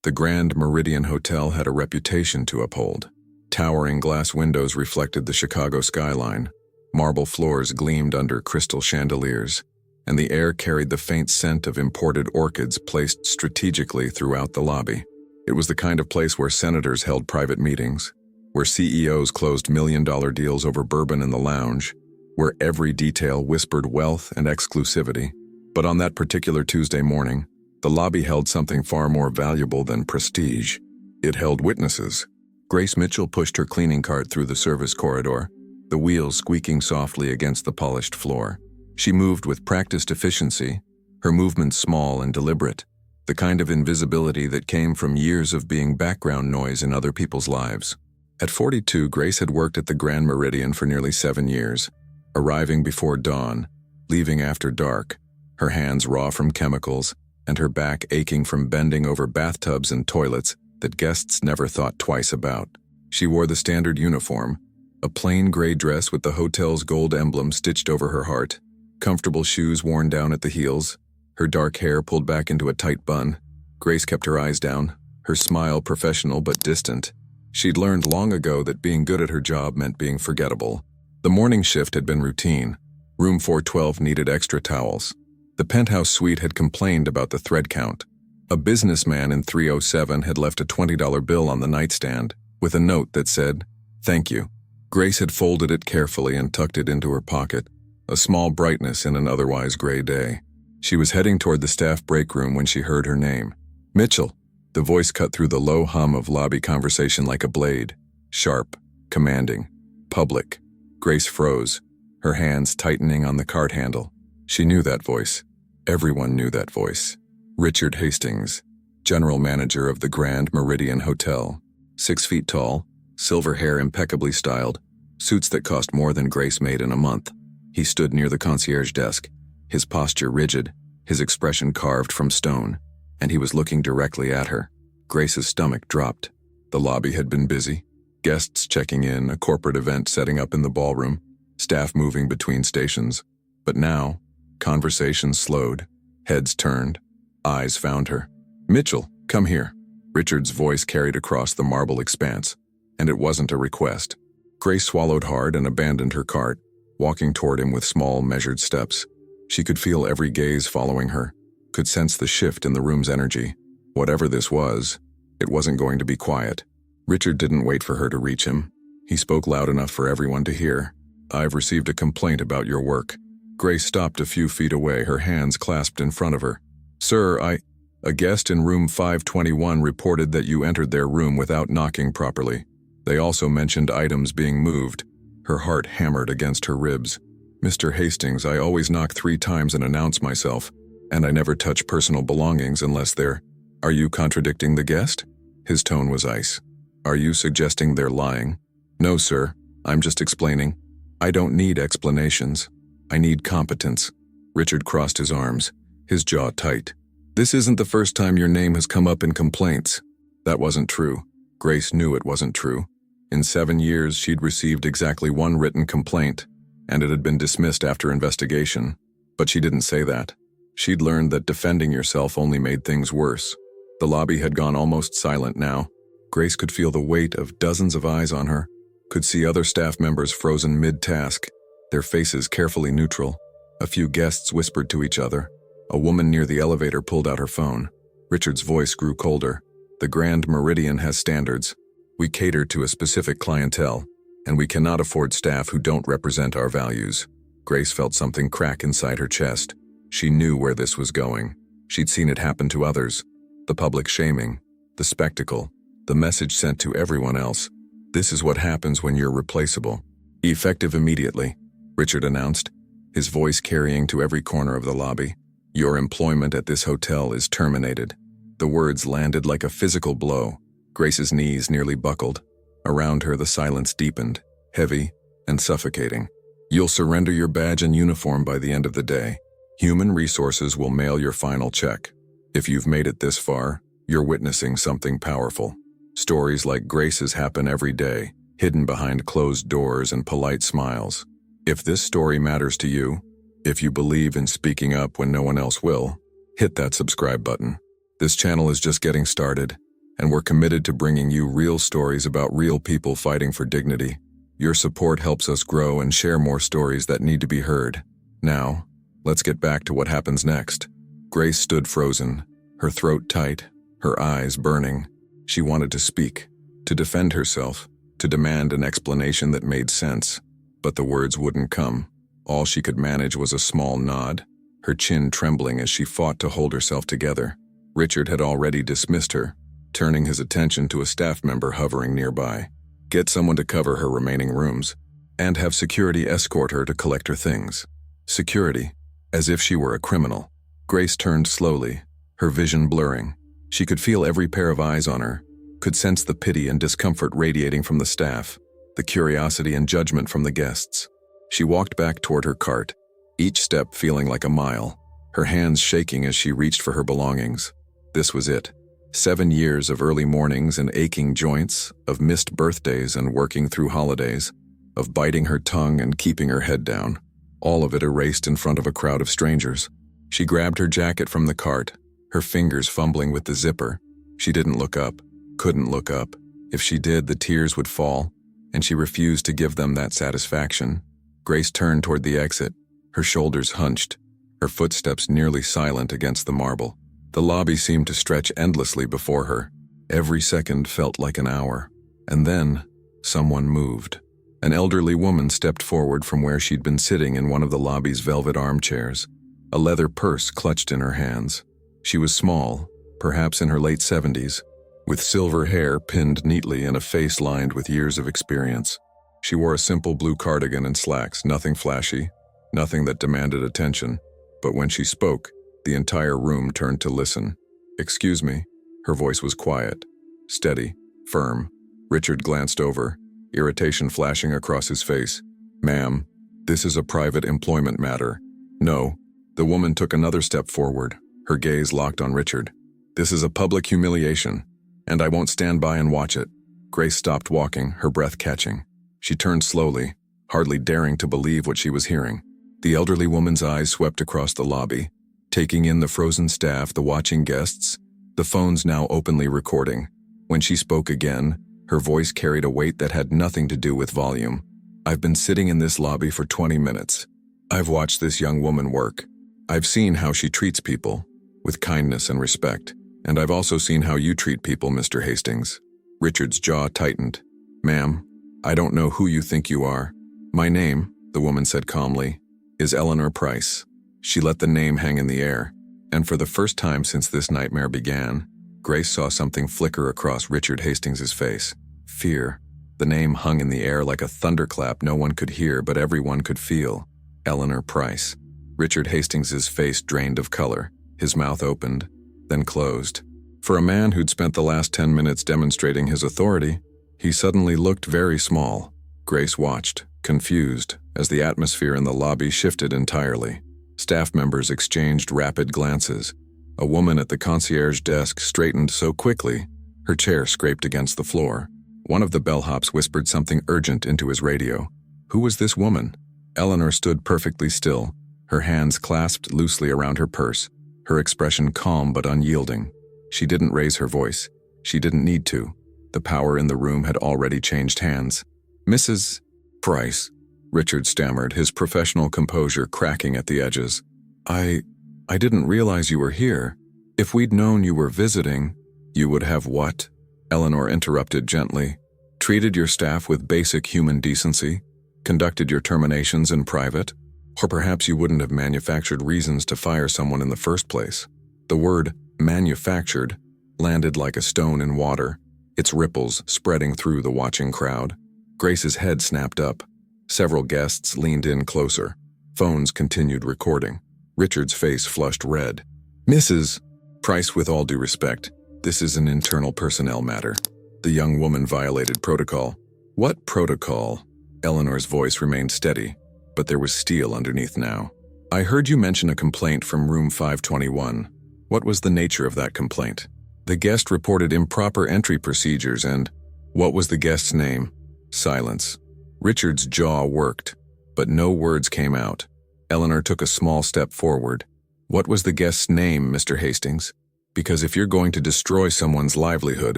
The Grand Meridian Hotel had a reputation to uphold. Towering glass windows reflected the Chicago skyline. Marble floors gleamed under crystal chandeliers, and the air carried the faint scent of imported orchids placed strategically throughout the lobby. It was the kind of place where senators held private meetings, where CEOs closed million-dollar deals over bourbon in the lounge, where every detail whispered wealth and exclusivity. But on that particular Tuesday morning, the lobby held something far more valuable than prestige. It held witnesses. Grace Mitchell pushed her cleaning cart through the service corridor, the wheels squeaking softly against the polished floor. She moved with practiced efficiency, her movements small and deliberate, the kind of invisibility that came from years of being background noise in other people's lives. At 42, Grace had worked at the Grand Meridian for nearly 7 years, arriving before dawn, leaving after dark, her hands raw from chemicals, and her back aching from bending over bathtubs and toilets that guests never thought twice about. She wore the standard uniform, a plain gray dress with the hotel's gold emblem stitched over her heart, comfortable shoes worn down at the heels, her dark hair pulled back into a tight bun. Grace kept her eyes down, her smile professional but distant. She'd learned long ago that being good at her job meant being forgettable. The morning shift had been routine. Room 412 needed extra towels. The penthouse suite had complained about the thread count. A businessman in 307 had left a $20 bill on the nightstand, with a note that said, "Thank you." Grace had folded it carefully and tucked it into her pocket, a small brightness in an otherwise gray day. She was heading toward the staff break room when she heard her name. "Mitchell." The voice cut through the low hum of lobby conversation like a blade. Sharp, commanding, public. Grace froze, her hands tightening on the cart handle. She knew that voice. Everyone knew that voice. Richard Hastings, general manager of the Grand Meridian Hotel. 6 feet tall, silver hair impeccably styled, suits that cost more than Grace made in a month. He stood near the concierge desk, his posture rigid, his expression carved from stone, and he was looking directly at her. Grace's stomach dropped. The lobby had been busy. Guests checking in, a corporate event setting up in the ballroom, staff moving between stations. But now, conversation slowed, heads turned, eyes found her. "Mitchell, come here." Richard's voice carried across the marble expanse, and it wasn't a request. Grace swallowed hard and abandoned her cart, walking toward him with small, measured steps. She could feel every gaze following her, could sense the shift in the room's energy. Whatever this was, it wasn't going to be quiet. Richard didn't wait for her to reach him. He spoke loud enough for everyone to hear. "I've received a complaint about your work." Grace stopped a few feet away, her hands clasped in front of her. "Sir, a guest in room 521 reported that you entered their room without knocking properly. They also mentioned items being moved." Her heart hammered against her ribs. "Mr. Hastings, I always knock 3 times and announce myself, and I never touch personal belongings unless they're—" "Are you contradicting the guest?" His tone was ice. "Are you suggesting they're lying?" "No, sir. I'm just explaining. I don't need explanations. I need competence." Richard crossed his arms, his jaw tight. "This isn't the first time your name has come up in complaints." That wasn't true. Grace knew it wasn't true. In 7 years, she'd received exactly 1 written complaint, and it had been dismissed after investigation. But she didn't say that. She'd learned that defending yourself only made things worse. The lobby had gone almost silent now. Grace could feel the weight of dozens of eyes on her, could see other staff members frozen mid-task, their faces carefully neutral. A few guests whispered to each other. A woman near the elevator pulled out her phone. Richard's voice grew colder. "The Grand Meridian has standards. We cater to a specific clientele, and we cannot afford staff who don't represent our values." Grace felt something crack inside her chest. She knew where this was going. She'd seen it happen to others. The public shaming, the spectacle, the message sent to everyone else. "This is what happens when you're replaceable." "Effective immediately," Richard announced, his voice carrying to every corner of the lobby. "Your employment at this hotel is terminated." The words landed like a physical blow. Grace's knees nearly buckled. Around her, the silence deepened, heavy and suffocating. "You'll surrender your badge and uniform by the end of the day. Human Resources will mail your final check. If you've made it this far, you're witnessing something powerful." Stories like Grace's happen every day, hidden behind closed doors and polite smiles. If this story matters to you, if you believe in speaking up when no one else will, hit that subscribe button. This channel is just getting started, and we're committed to bringing you real stories about real people fighting for dignity. Your support helps us grow and share more stories that need to be heard. Now, let's get back to what happens next. Grace stood frozen, her throat tight, her eyes burning. She wanted to speak, to defend herself, to demand an explanation that made sense. But the words wouldn't come. All she could manage was a small nod, her chin trembling as she fought to hold herself together. Richard had already dismissed her, turning his attention to a staff member hovering nearby. Get someone to cover her remaining rooms, and have security escort her to collect her things. Security, as if she were a criminal. Grace turned slowly, her vision blurring. She could feel every pair of eyes on her, could sense the pity and discomfort radiating from the staff, the curiosity and judgment from the guests. She walked back toward her cart, each step feeling like a mile, her hands shaking as she reached for her belongings. This was it. 7 years of early mornings and aching joints, of missed birthdays and working through holidays, of biting her tongue and keeping her head down, all of it erased in front of a crowd of strangers. She grabbed her jacket from the cart, her fingers fumbling with the zipper. She didn't look up, couldn't look up. If she did, the tears would fall, and she refused to give them that satisfaction. Grace turned toward the exit, her shoulders hunched, her footsteps nearly silent against the marble. The lobby seemed to stretch endlessly before her. Every second felt like an hour. And then, someone moved. An elderly woman stepped forward from where she'd been sitting in one of the lobby's velvet armchairs, a leather purse clutched in her hands. She was small, perhaps in her late 70s, with silver hair pinned neatly and a face lined with years of experience. She wore a simple blue cardigan and slacks, nothing flashy, nothing that demanded attention. But when she spoke, the entire room turned to listen. "Excuse me." Her voice was quiet, steady, firm. Richard glanced over, irritation flashing across his face. "Ma'am, this is a private employment matter." "No." The woman took another step forward, her gaze locked on Richard. "This is a public humiliation, and I won't stand by and watch it." Grace stopped walking, her breath catching. She turned slowly, hardly daring to believe what she was hearing. The elderly woman's eyes swept across the lobby, taking in the frozen staff, the watching guests, the phones now openly recording. When she spoke again, her voice carried a weight that had nothing to do with volume. "I've been sitting in this lobby for 20 minutes. I've watched this young woman work. I've seen how she treats people, with kindness and respect. And I've also seen how you treat people, Mr. Hastings." Richard's jaw tightened. "Ma'am, I don't know who you think you are." "My name," the woman said calmly, "is Eleanor Price." She let the name hang in the air, and for the first time since this nightmare began, Grace saw something flicker across Richard Hastings's face. Fear. The name hung in the air like a thunderclap no one could hear but everyone could feel. Eleanor Price. Richard Hastings's face drained of color, his mouth opened, then closed. For a man who'd spent the last 10 minutes demonstrating his authority, he suddenly looked very small. Grace watched, confused, as the atmosphere in the lobby shifted entirely. Staff members exchanged rapid glances. A woman at the concierge desk straightened so quickly, her chair scraped against the floor. One of the bellhops whispered something urgent into his radio. Who was this woman? Eleanor stood perfectly still, her hands clasped loosely around her purse, her expression calm but unyielding. She didn't raise her voice. She didn't need to. The power in the room had already changed hands. "Mrs. Price," Richard stammered, his professional composure cracking at the edges. I didn't realize you were here. If we'd known you were visiting..." "You would have what?" Eleanor interrupted gently. "Treated your staff with basic human decency? Conducted your terminations in private? Or perhaps you wouldn't have manufactured reasons to fire someone in the first place." The word "manufactured" landed like a stone in water, its ripples spreading through the watching crowd. Grace's head snapped up. Several guests leaned in closer. Phones continued recording. Richard's face flushed red. "Mrs. Price, with all due respect, this is an internal personnel matter." The young woman violated protocol. "What protocol?" Eleanor's voice remained steady, but there was steel underneath now. "I heard you mention a complaint from room 521. What was the nature of that complaint?" "The guest reported improper entry procedures and..." "What was the guest's name?" Silence. Richard's jaw worked, but no words came out. Eleanor took a small step forward. "What was the guest's name, Mr. Hastings?" Because if you're going to destroy someone's livelihood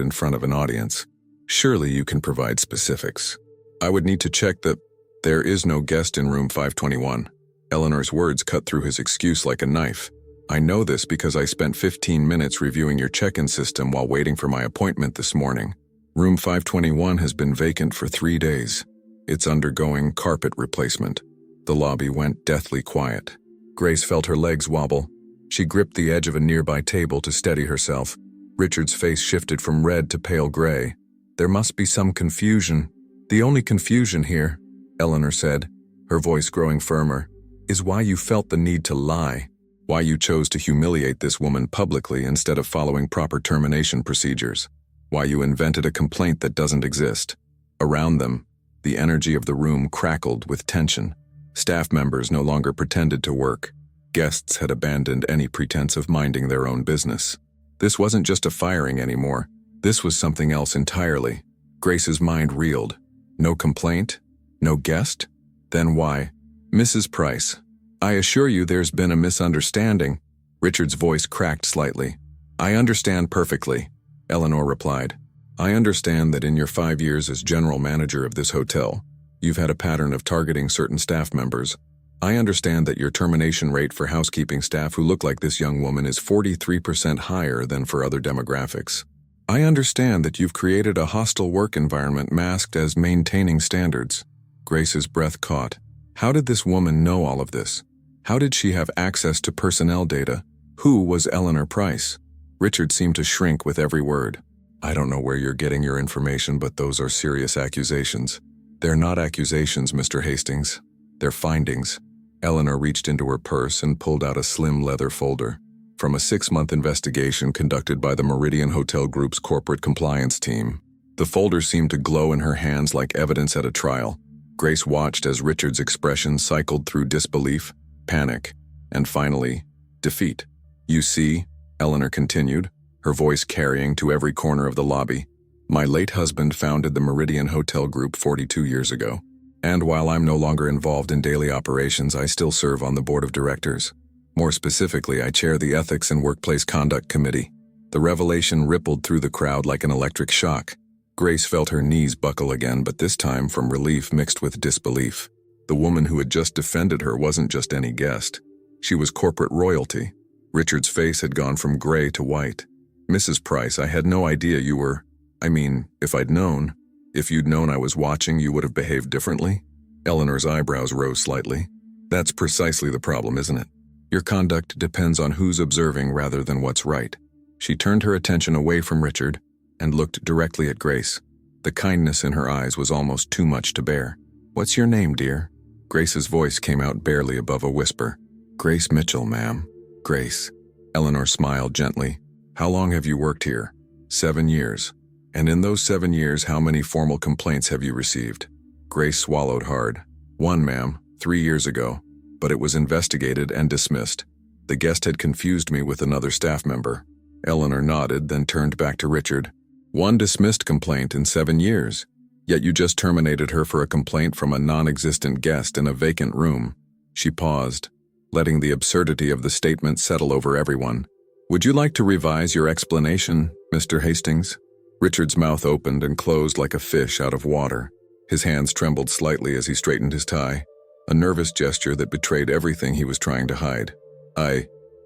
in front of an audience, surely you can provide specifics. I would need to check that there is no guest in room 521. Eleanor's words cut through his excuse like a knife. I know this because I spent 15 minutes reviewing your check-in system while waiting for my appointment this morning. Room 521 has been vacant for 3 days. It's undergoing carpet replacement. The lobby went deathly quiet. Grace felt her legs wobble. She gripped the edge of a nearby table to steady herself. Richard's face shifted from red to pale gray. There must be some confusion. The only confusion here, Eleanor said, her voice growing firmer, is why you felt the need to lie, why you chose to humiliate this woman publicly instead of following proper termination procedures, why you invented a complaint that doesn't exist. Around them, the energy of the room crackled with tension. Staff members no longer pretended to work. Guests had abandoned any pretense of minding their own business. This wasn't just a firing anymore. This was something else entirely. Grace's mind reeled. No complaint? No guest? Then why? Mrs. Price, I assure you there's been a misunderstanding. Richard's voice cracked slightly. I understand perfectly, Eleanor replied. I understand that in your 5 years as general manager of this hotel, you've had a pattern of targeting certain staff members. I understand that your termination rate for housekeeping staff who look like this young woman is 43% higher than for other demographics. I understand that you've created a hostile work environment masked as maintaining standards. Grace's breath caught. How did this woman know all of this? How did she have access to personnel data? Who was Eleanor Price? Richard seemed to shrink with every word. I don't know where you're getting your information, but those are serious accusations. They're not accusations, Mr. Hastings. They're findings. Eleanor reached into her purse and pulled out a slim leather folder. From a 6-month investigation conducted by the Meridian Hotel Group's corporate compliance team. The folder seemed to glow in her hands like evidence at a trial. Grace watched as Richard's expression cycled through disbelief, panic, and finally, defeat. You see, Eleanor continued, her voice carrying to every corner of the lobby, my late husband founded the Meridian Hotel Group 42 years ago. And while I'm no longer involved in daily operations, I still serve on the board of directors. More specifically, I chair the Ethics and Workplace Conduct Committee. The revelation rippled through the crowd like an electric shock. Grace felt her knees buckle again, but this time from relief mixed with disbelief. The woman who had just defended her wasn't just any guest. She was corporate royalty. Richard's face had gone from gray to white. Mrs. Price, I had no idea you were… if I'd known. If you'd known I was watching, you would have behaved differently? Eleanor's eyebrows rose slightly. That's precisely the problem, isn't it? Your conduct depends on who's observing rather than what's right. She turned her attention away from Richard and looked directly at Grace. The kindness in her eyes was almost too much to bear. What's your name, dear? Grace's voice came out barely above a whisper. Grace Mitchell, ma'am. Grace. Eleanor smiled gently. How long have you worked here? 7 years. And in those 7 years, how many formal complaints have you received? Grace swallowed hard. 1, ma'am, 3 years ago. But it was investigated and dismissed. The guest had confused me with another staff member. Eleanor nodded, then turned back to Richard. 1 dismissed complaint in 7 years. Yet you just terminated her for a complaint from a non-existent guest in a vacant room. She paused, letting the absurdity of the statement settle over everyone. Would you like to revise your explanation, Mr. Hastings? Richard's mouth opened and closed like a fish out of water. His hands trembled slightly as he straightened his tie, a nervous gesture that betrayed everything he was trying to hide.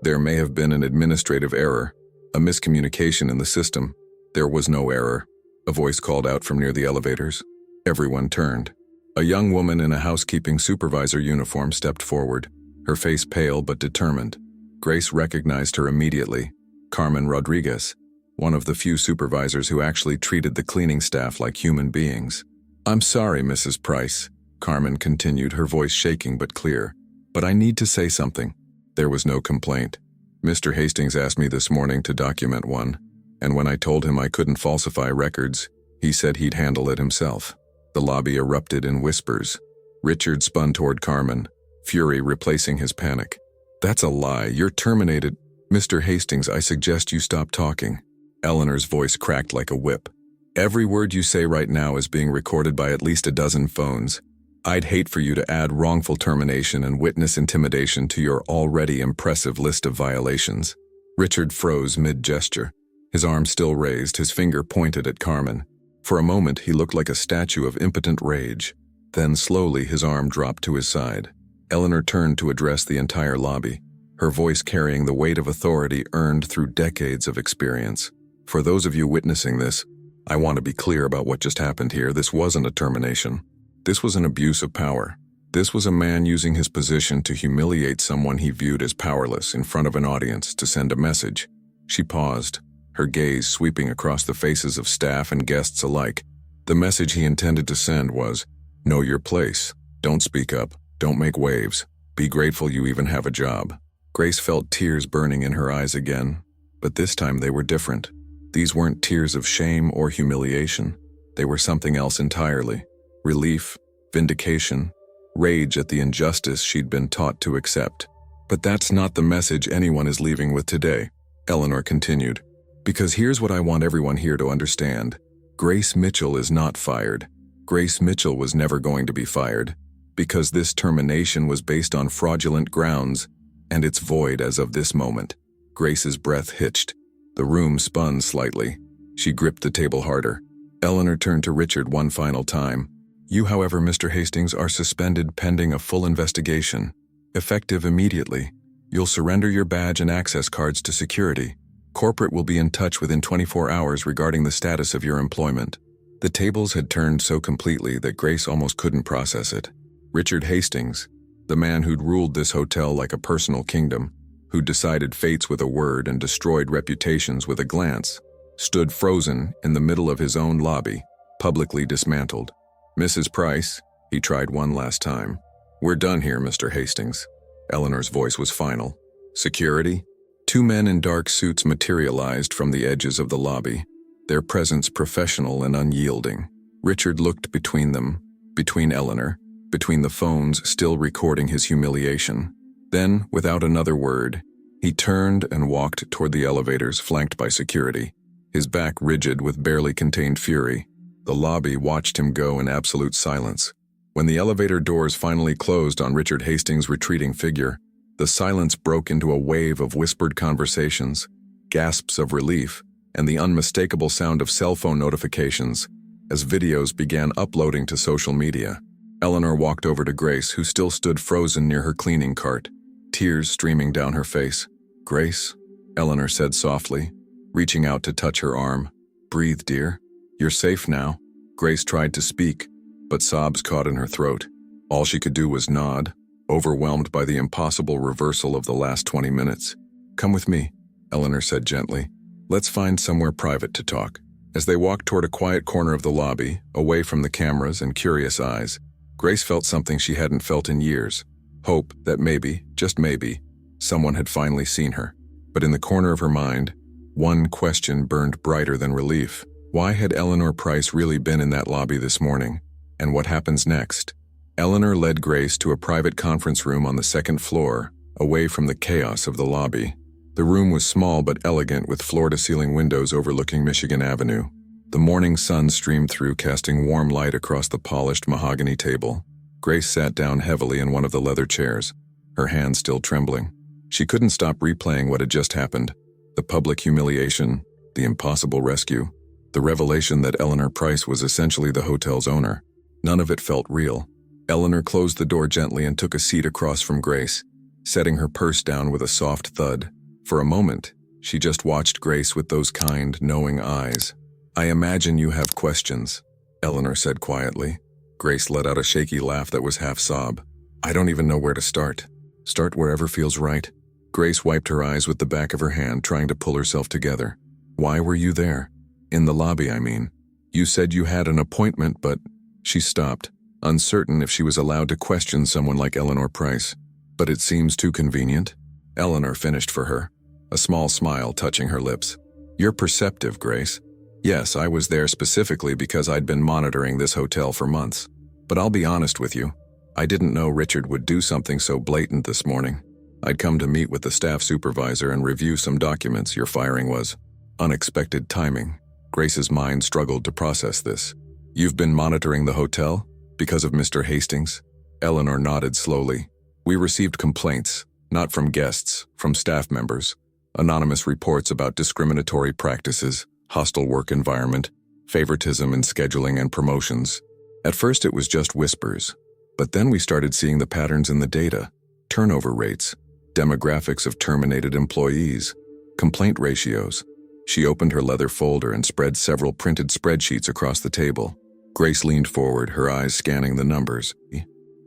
There may have been an administrative error, a miscommunication in the system. There was no error, a voice called out from near the elevators. Everyone turned. A young woman in a housekeeping supervisor uniform stepped forward, her face pale but determined. Grace recognized her immediately. Carmen Rodriguez, one of the few supervisors who actually treated the cleaning staff like human beings. I'm sorry, Mrs. Price, Carmen continued, her voice shaking but clear, but I need to say something. There was no complaint. Mr. Hastings asked me this morning to document one, and when I told him I couldn't falsify records, he said he'd handle it himself. The lobby erupted in whispers. Richard spun toward Carmen, fury replacing his panic. That's a lie. You're terminated. Mr. Hastings, I suggest you stop talking. Eleanor's voice cracked like a whip. Every word you say right now is being recorded by at least a dozen phones. I'd hate for you to add wrongful termination and witness intimidation to your already impressive list of violations. Richard froze mid-gesture, his arm still raised, his finger pointed at Carmen. For a moment, he looked like a statue of impotent rage. Then, slowly, his arm dropped to his side. Eleanor turned to address the entire lobby, her voice carrying the weight of authority earned through decades of experience. For those of you witnessing this, I want to be clear about what just happened here. This wasn't a termination. This was an abuse of power. This was a man using his position to humiliate someone he viewed as powerless in front of an audience to send a message. She paused, her gaze sweeping across the faces of staff and guests alike. The message he intended to send was, know your place. Don't speak up. Don't make waves. Be grateful you even have a job. Grace felt tears burning in her eyes again, but this time they were different. These weren't tears of shame or humiliation. They were something else entirely. Relief, vindication, rage at the injustice she'd been taught to accept. But that's not the message anyone is leaving with today, Eleanor continued. Because here's what I want everyone here to understand. Grace Mitchell is not fired. Grace Mitchell was never going to be fired, because this termination was based on fraudulent grounds, and it's void as of this moment. Grace's breath hitched. The room spun slightly. She gripped the table harder. Eleanor turned to Richard one final time. You, however, Mr. Hastings, are suspended pending a full investigation. Effective immediately. You'll surrender your badge and access cards to security. Corporate will be in touch within 24 hours regarding the status of your employment. The tables had turned so completely that Grace almost couldn't process it. Richard Hastings, the man who'd ruled this hotel like a personal kingdom, who'd decided fates with a word and destroyed reputations with a glance, stood frozen in the middle of his own lobby, publicly dismantled. Mrs. Price, he tried one last time. We're done here, Mr. Hastings. Eleanor's voice was final. Security? Two men in dark suits materialized from the edges of the lobby, their presence professional and unyielding. Richard looked between them, between Eleanor, between the phones still recording his humiliation. Then, without another word, he turned and walked toward the elevators flanked by security, his back rigid with barely contained fury. The lobby watched him go in absolute silence. When the elevator doors finally closed on Richard Hastings' retreating figure, the silence broke into a wave of whispered conversations, gasps of relief, and the unmistakable sound of cell phone notifications as videos began uploading to social media. Eleanor walked over to Grace, who still stood frozen near her cleaning cart, tears streaming down her face. Grace, Eleanor said softly, reaching out to touch her arm. Breathe, dear. You're safe now. Grace tried to speak, but sobs caught in her throat. All she could do was nod, overwhelmed by the impossible reversal of the last 20 minutes. Come with me, Eleanor said gently. Let's find somewhere private to talk. As they walked toward a quiet corner of the lobby, away from the cameras and curious eyes, Grace felt something she hadn't felt in years. Hope that maybe, just maybe, someone had finally seen her. But in the corner of her mind, one question burned brighter than relief. Why had Eleanor Price really been in that lobby this morning? And what happens next? Eleanor led Grace to a private conference room on the second floor, away from the chaos of the lobby. The room was small but elegant, with floor-to-ceiling windows overlooking Michigan Avenue. The morning sun streamed through, casting warm light across the polished mahogany table. Grace sat down heavily in one of the leather chairs, her hands still trembling. She couldn't stop replaying what had just happened. The public humiliation, the impossible rescue, the revelation that Eleanor Price was essentially the hotel's owner. None of it felt real. Eleanor closed the door gently and took a seat across from Grace, setting her purse down with a soft thud. For a moment, she just watched Grace with those kind, knowing eyes. I imagine you have questions, Eleanor said quietly. Grace let out a shaky laugh that was half sob. I don't even know where to start. Start wherever feels right. Grace wiped her eyes with the back of her hand, trying to pull herself together. Why were you there? In the lobby, I mean. You said you had an appointment, but... She stopped, uncertain if she was allowed to question someone like Eleanor Price. But it seems too convenient. Eleanor finished for her, a small smile touching her lips. You're perceptive, Grace. Yes, I was there specifically because I'd been monitoring this hotel for months. But I'll be honest with you, I didn't know Richard would do something so blatant this morning. I'd come to meet with the staff supervisor and review some documents. Your firing was unexpected timing. Grace's mind struggled to process this. You've been monitoring the hotel? Because of Mr. Hastings? Eleanor nodded slowly. We received complaints, not from guests, from staff members. Anonymous reports about discriminatory practices, hostile work environment, favoritism in scheduling and promotions. At first it was just whispers, but then we started seeing the patterns in the data, turnover rates, demographics of terminated employees, complaint ratios. She opened her leather folder and spread several printed spreadsheets across the table. Grace leaned forward, her eyes scanning the numbers.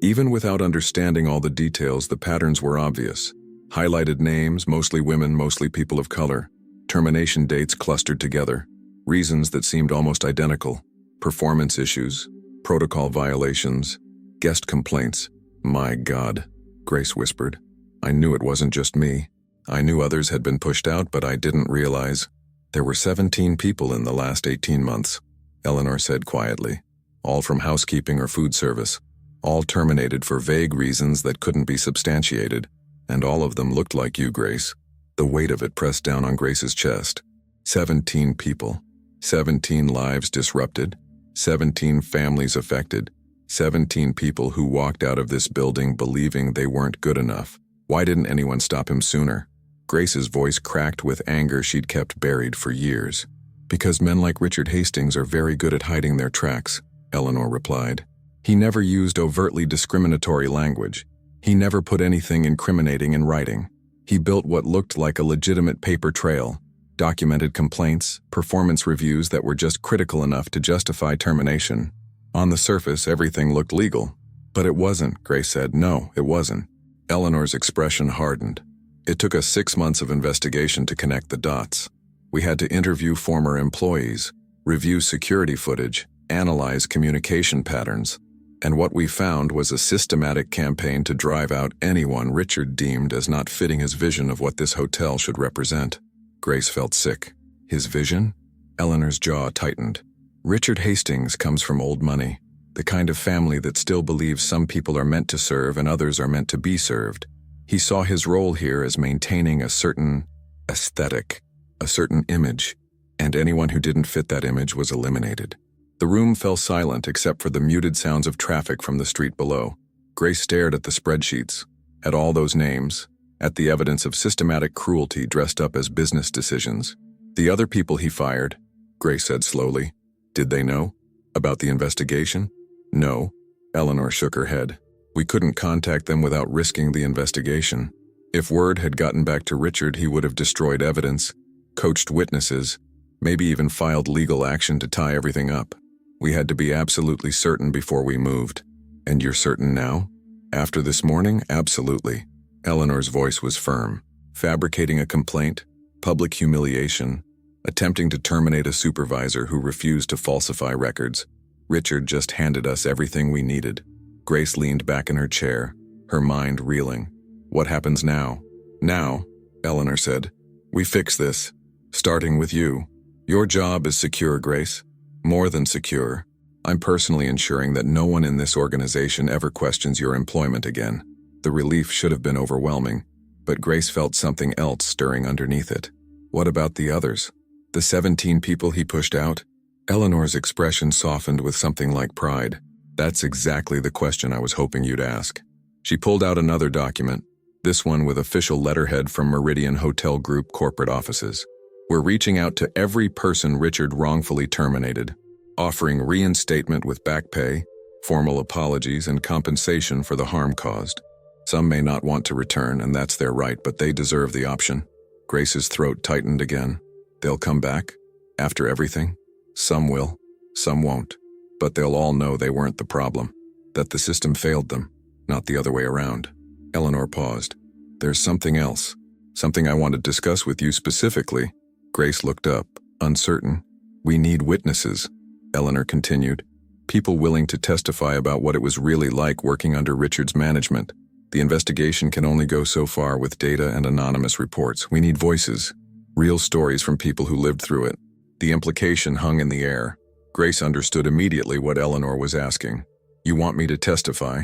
Even without understanding all the details, the patterns were obvious. Highlighted names, mostly women, mostly people of color. Termination dates clustered together. Reasons that seemed almost identical. Performance issues, protocol violations, guest complaints. My God, Grace whispered. I knew it wasn't just me. I knew others had been pushed out, but I didn't realize. There were 17 people in the last 18 months, Eleanor said quietly. All from housekeeping or food service. All terminated for vague reasons that couldn't be substantiated. And all of them looked like you, Grace. The weight of it pressed down on Grace's chest. 17 people. 17 lives disrupted. 17 families affected. 17 people who walked out of this building believing they weren't good enough. Why didn't anyone stop him sooner? Grace's voice cracked with anger she'd kept buried for years. Because men like Richard Hastings are very good at hiding their tracks, Eleanor replied. He never used overtly discriminatory language. He never put anything incriminating in writing. He built what looked like a legitimate paper trail, documented complaints, performance reviews that were just critical enough to justify termination. On the surface, everything looked legal. But it wasn't, Grace said. No, it wasn't. Eleanor's expression hardened. It took us 6 months of investigation to connect the dots. We had to interview former employees, review security footage, analyze communication patterns, and what we found was a systematic campaign to drive out anyone Richard deemed as not fitting his vision of what this hotel should represent. Grace felt sick. His vision? Eleanor's jaw tightened. Richard Hastings comes from old money, the kind of family that still believes some people are meant to serve and others are meant to be served. He saw his role here as maintaining a certain aesthetic, a certain image, and anyone who didn't fit that image was eliminated. The room fell silent except for the muted sounds of traffic from the street below. Grace stared at the spreadsheets, at all those names, at the evidence of systematic cruelty dressed up as business decisions. The other people he fired, Grace said slowly. Did they know? About the investigation? No. Eleanor shook her head. We couldn't contact them without risking the investigation. If word had gotten back to Richard, he would have destroyed evidence, coached witnesses, maybe even filed legal action to tie everything up. We had to be absolutely certain before we moved. And you're certain now? After this morning? Absolutely. Eleanor's voice was firm. Fabricating a complaint, public humiliation, attempting to terminate a supervisor who refused to falsify records. Richard just handed us everything we needed. Grace leaned back in her chair, her mind reeling. What happens now? Now, Eleanor said, we fix this, starting with you. Your job is secure, Grace. More than secure. I'm personally ensuring that no one in this organization ever questions your employment again. The relief should have been overwhelming, but Grace felt something else stirring underneath it. What about the others? The 17 people he pushed out? Eleanor's expression softened with something like pride. That's exactly the question I was hoping you'd ask. She pulled out another document, this one with official letterhead from Meridian Hotel Group corporate offices. We're reaching out to every person Richard wrongfully terminated, offering reinstatement with back pay, formal apologies, and compensation for the harm caused. Some may not want to return, and that's their right, but they deserve the option. Grace's throat tightened again. They'll come back? After everything? Some will, some won't. But they'll all know they weren't the problem, that the system failed them, not the other way around. Eleanor paused. There's something else, something I want to discuss with you specifically. Grace looked up, uncertain. We need witnesses, Eleanor continued. People willing to testify about what it was really like working under Richard's management. The investigation can only go so far with data and anonymous reports. We need voices, real stories from people who lived through it. The implication hung in the air. Grace understood immediately what Eleanor was asking. You want me to testify?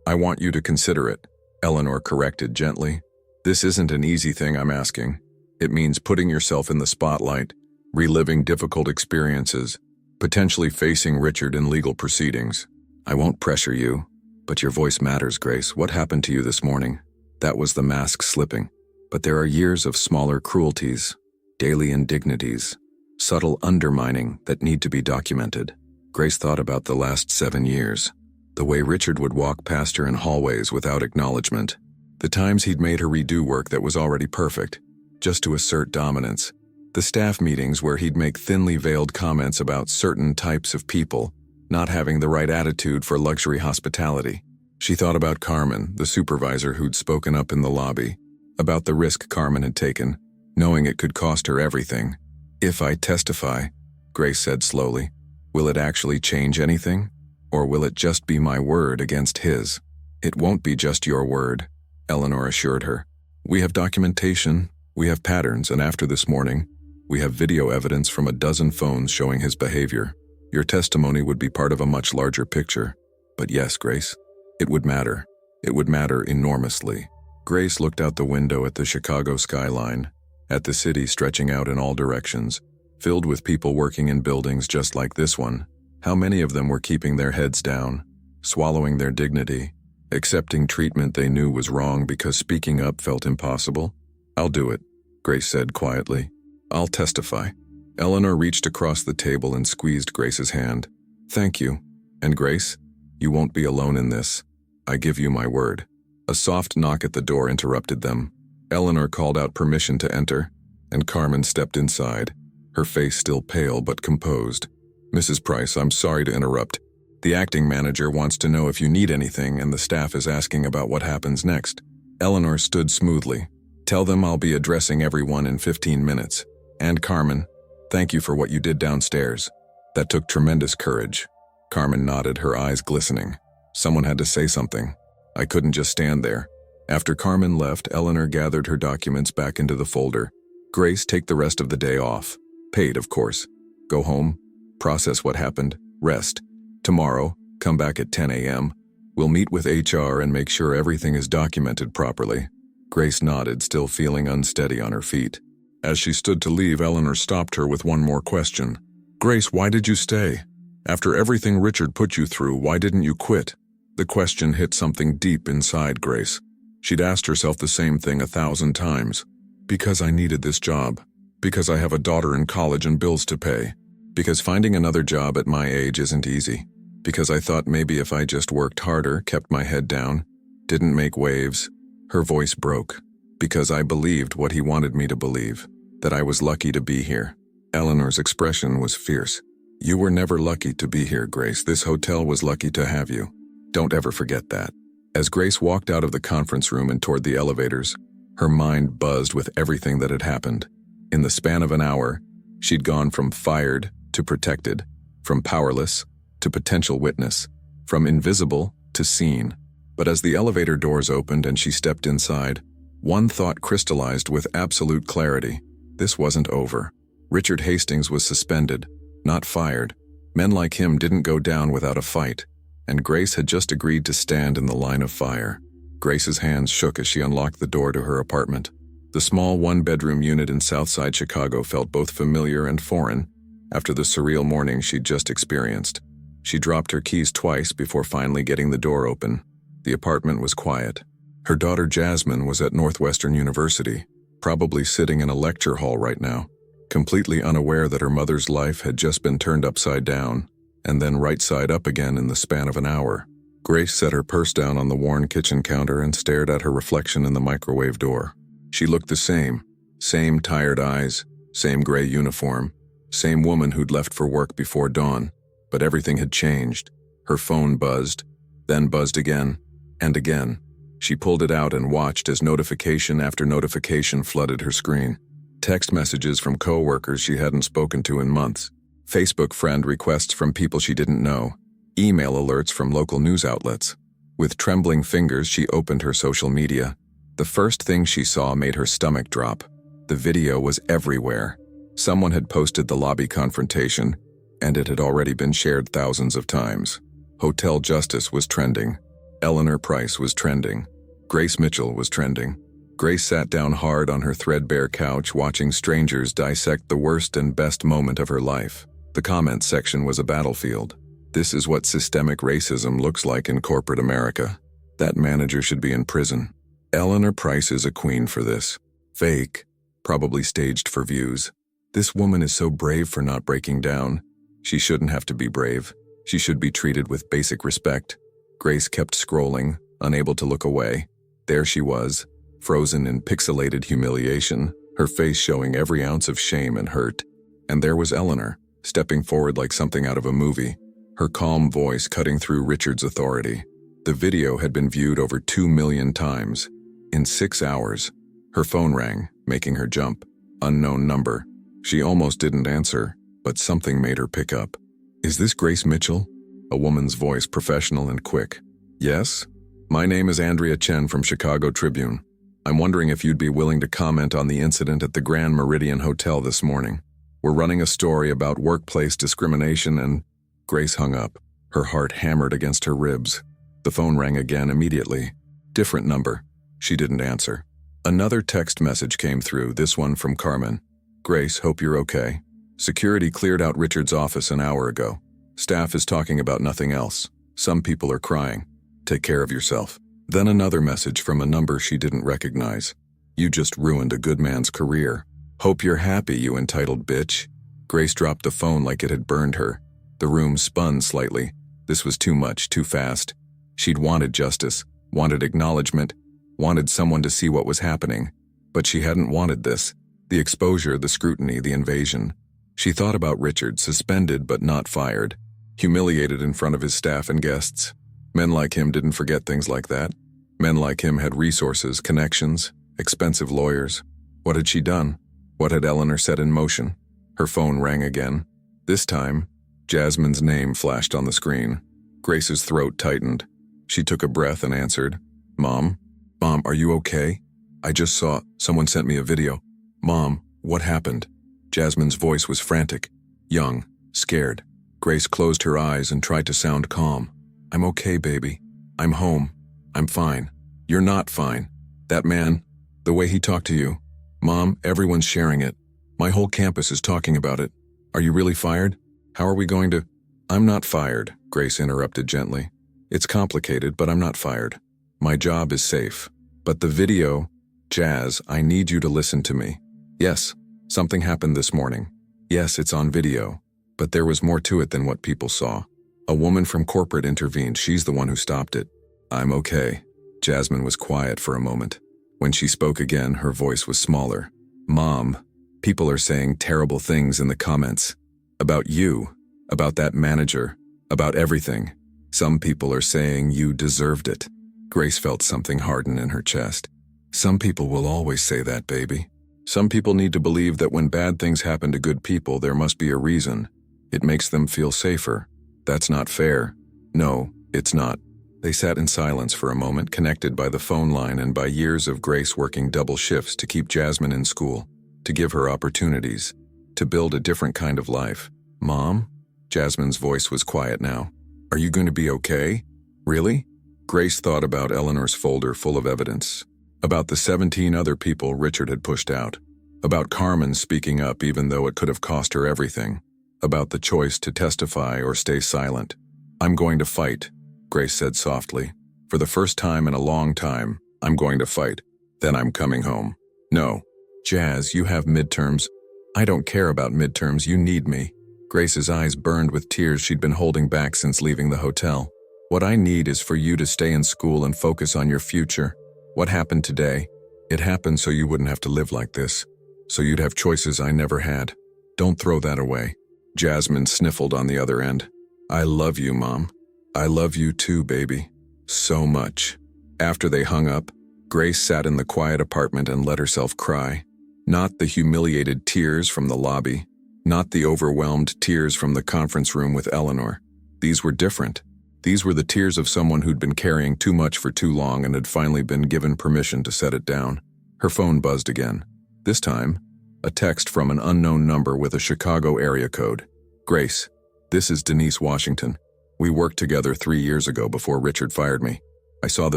I want you to consider it, Eleanor corrected gently. This isn't an easy thing I'm asking. It means putting yourself in the spotlight, reliving difficult experiences, potentially facing Richard in legal proceedings. I won't pressure you, but your voice matters, Grace. What happened to you this morning? That was the mask slipping. But there are years of smaller cruelties, daily indignities, subtle undermining that need to be documented. Grace thought about the last 7 years, the way Richard would walk past her in hallways without acknowledgement, the times he'd made her redo work that was already perfect, just to assert dominance, the staff meetings where he'd make thinly veiled comments about certain types of people not having the right attitude for luxury hospitality. She thought about Carmen, the supervisor who'd spoken up in the lobby, about the risk Carmen had taken, knowing it could cost her everything. "If I testify," Grace said slowly, "will it actually change anything? Or will it just be my word against his?" "It won't be just your word," Eleanor assured her. "We have documentation, we have patterns, and after this morning, we have video evidence from a dozen phones showing his behavior. Your testimony would be part of a much larger picture. But yes, Grace, it would matter. It would matter enormously." Grace looked out the window at the Chicago skyline, at the city stretching out in all directions, filled with people working in buildings just like this one. How many of them were keeping their heads down, swallowing their dignity, accepting treatment they knew was wrong because speaking up felt impossible? "I'll do it," Grace said quietly. "I'll testify." Eleanor reached across the table and squeezed Grace's hand. "Thank you. And Grace, you won't be alone in this. I give you my word." A soft knock at the door interrupted them. Eleanor called out permission to enter, and Carmen stepped inside, her face still pale but composed. "Mrs. Price, I'm sorry to interrupt. The acting manager wants to know if you need anything, and the staff is asking about what happens next." Eleanor stood smoothly. "Tell them I'll be addressing everyone in 15 minutes. And Carmen, thank you for what you did downstairs. That took tremendous courage." Carmen nodded, her eyes glistening. "Someone had to say something. I couldn't just stand there." After Carmen left, Eleanor gathered her documents back into the folder. "Grace, take the rest of the day off. Paid, of course. Go home, process what happened, rest. Tomorrow, come back at 10 a.m. We'll meet with HR and make sure everything is documented properly." Grace nodded, still feeling unsteady on her feet. As she stood to leave, Eleanor stopped her with one more question. "Grace, why did you stay? After everything Richard put you through, why didn't you quit?" The question hit something deep inside Grace. She'd asked herself the same thing 1,000 times. "Because I needed this job. Because I have a daughter in college and bills to pay. Because finding another job at my age isn't easy. Because I thought maybe if I just worked harder, kept my head down, didn't make waves." Her voice broke. "Because I believed what he wanted me to believe, that I was lucky to be here." Eleanor's expression was fierce. "You were never lucky to be here, Grace. This hotel was lucky to have you. Don't ever forget that." As Grace walked out of the conference room and toward the elevators, her mind buzzed with everything that had happened. In the span of an hour, she'd gone from fired to protected, from powerless to potential witness, from invisible to seen. But as the elevator doors opened and she stepped inside, one thought crystallized with absolute clarity. This wasn't over. Richard Hastings was suspended, not fired. Men like him didn't go down without a fight, and Grace had just agreed to stand in the line of fire. Grace's hands shook as she unlocked the door to her apartment. The small one-bedroom unit in Southside Chicago felt both familiar and foreign after the surreal morning she'd just experienced. She dropped her keys twice before finally getting the door open. The apartment was quiet. Her daughter Jasmine was at Northwestern University, probably sitting in a lecture hall right now, completely unaware that her mother's life had just been turned upside down, and then right side up again in the span of an hour. Grace set her purse down on the worn kitchen counter and stared at her reflection in the microwave door. She looked the same tired eyes, same gray uniform, same woman who'd left for work before dawn, but everything had changed. Her phone buzzed, then buzzed again, and again. She pulled it out and watched as notification after notification flooded her screen. Text messages from coworkers she hadn't spoken to in months, Facebook friend requests from people she didn't know, email alerts from local news outlets. With trembling fingers, she opened her social media. The first thing she saw made her stomach drop. The video was everywhere. Someone had posted the lobby confrontation, and it had already been shared thousands of times. Hotel Justice was trending. Eleanor Price was trending. Grace Mitchell was trending. Grace sat down hard on her threadbare couch, watching strangers dissect the worst and best moment of her life. The comments section was a battlefield. "This is what systemic racism looks like in corporate America. That manager should be in prison. Eleanor Price is a queen for this. Fake, probably staged for views. This woman is so brave for not breaking down. She shouldn't have to be brave. She should be treated with basic respect. Grace kept scrolling, unable to look away. There she was, frozen in pixelated humiliation, her face showing every ounce of shame and hurt. And there was Eleanor, stepping forward like something out of a movie, her calm voice cutting through Richard's authority. The video had been viewed over 2 million times. In 6 hours, her phone rang, making her jump. Unknown number. She almost didn't answer, but something made her pick up. "Is this Grace Mitchell?" A woman's voice, professional and quick. "Yes? My name is Andrea Chen from Chicago Tribune. I'm wondering if you'd be willing to comment on the incident at the Grand Meridian Hotel this morning. We're running a story about workplace discrimination and—" Grace hung up, her heart hammered against her ribs. The phone rang again immediately. Different number. She didn't answer. Another text message came through, this one from Carmen. "Grace, hope you're okay. Security cleared out Richard's office an hour ago. Staff is talking about nothing else. Some people are crying. Take care of yourself." Then another message from a number she didn't recognize. "You just ruined a good man's career. Hope you're happy, you entitled bitch." Grace dropped the phone like it had burned her. The room spun slightly. This was too much, too fast. She'd wanted justice, wanted acknowledgement, wanted someone to see what was happening. But she hadn't wanted this. The exposure, the scrutiny, the invasion. She thought about Richard, suspended but not fired, humiliated in front of his staff and guests. Men like him didn't forget things like that. Men like him had resources, connections, expensive lawyers. What had she done? What had Eleanor set in motion? Her phone rang again. This time, Jasmine's name flashed on the screen. Grace's throat tightened. She took a breath and answered, "Mom? Mom, are you okay? I just saw, someone sent me a video. Mom, what happened?" Jasmine's voice was frantic, young, scared. Grace closed her eyes and tried to sound calm. "I'm okay, baby. I'm home. I'm fine. You're not fine. That man, the way he talked to you. Mom, everyone's sharing it. My whole campus is talking about it. Are you really fired? How are we going to—" "I'm not fired," Grace interrupted gently. "It's complicated, but I'm not fired. My job is safe. But the video, Jazz, I need you to listen to me. Yes, something happened this morning. Yes, it's on video. But there was more to it than what people saw. A woman from corporate intervened. She's the one who stopped it. I'm okay." Jasmine was quiet for a moment. When she spoke again, her voice was smaller. "Mom, people are saying terrible things in the comments. About you, about that manager, about everything. Some people are saying you deserved it." Grace felt something harden in her chest. "Some people will always say that, baby. Some people need to believe that when bad things happen to good people, there must be a reason. It makes them feel safer. That's not fair. No, it's not." They sat in silence for a moment, connected by the phone line and by years of Grace working double shifts to keep Jasmine in school, to give her opportunities, to build a different kind of life. "Mom?" Jasmine's voice was quiet now. "Are you going to be okay? Really?" Grace thought about Eleanor's folder full of evidence, about the 17 other people Richard had pushed out, about Carmen speaking up even though it could have cost her everything, about the choice to testify or stay silent. "I'm going to fight," Grace said softly. "For the first time in a long time, I'm going to fight. Then I'm coming home." "No. Jazz, you have midterms." "I don't care about midterms. You need me." Grace's eyes burned with tears she'd been holding back since leaving the hotel. "What I need is for you to stay in school and focus on your future. What happened today? It happened so you wouldn't have to live like this. So you'd have choices I never had. Don't throw that away." Jasmine sniffled on the other end. "I love you, Mom. I love you too, baby. So much." After they hung up, Grace sat in the quiet apartment and let herself cry. Not the humiliated tears from the lobby, not the overwhelmed tears from the conference room with Eleanor. These were different. These were the tears of someone who'd been carrying too much for too long and had finally been given permission to set it down. Her phone buzzed again. This time, a text from an unknown number with a Chicago area code. "Grace, this is Denise Washington. We worked together 3 years ago before Richard fired me. I saw the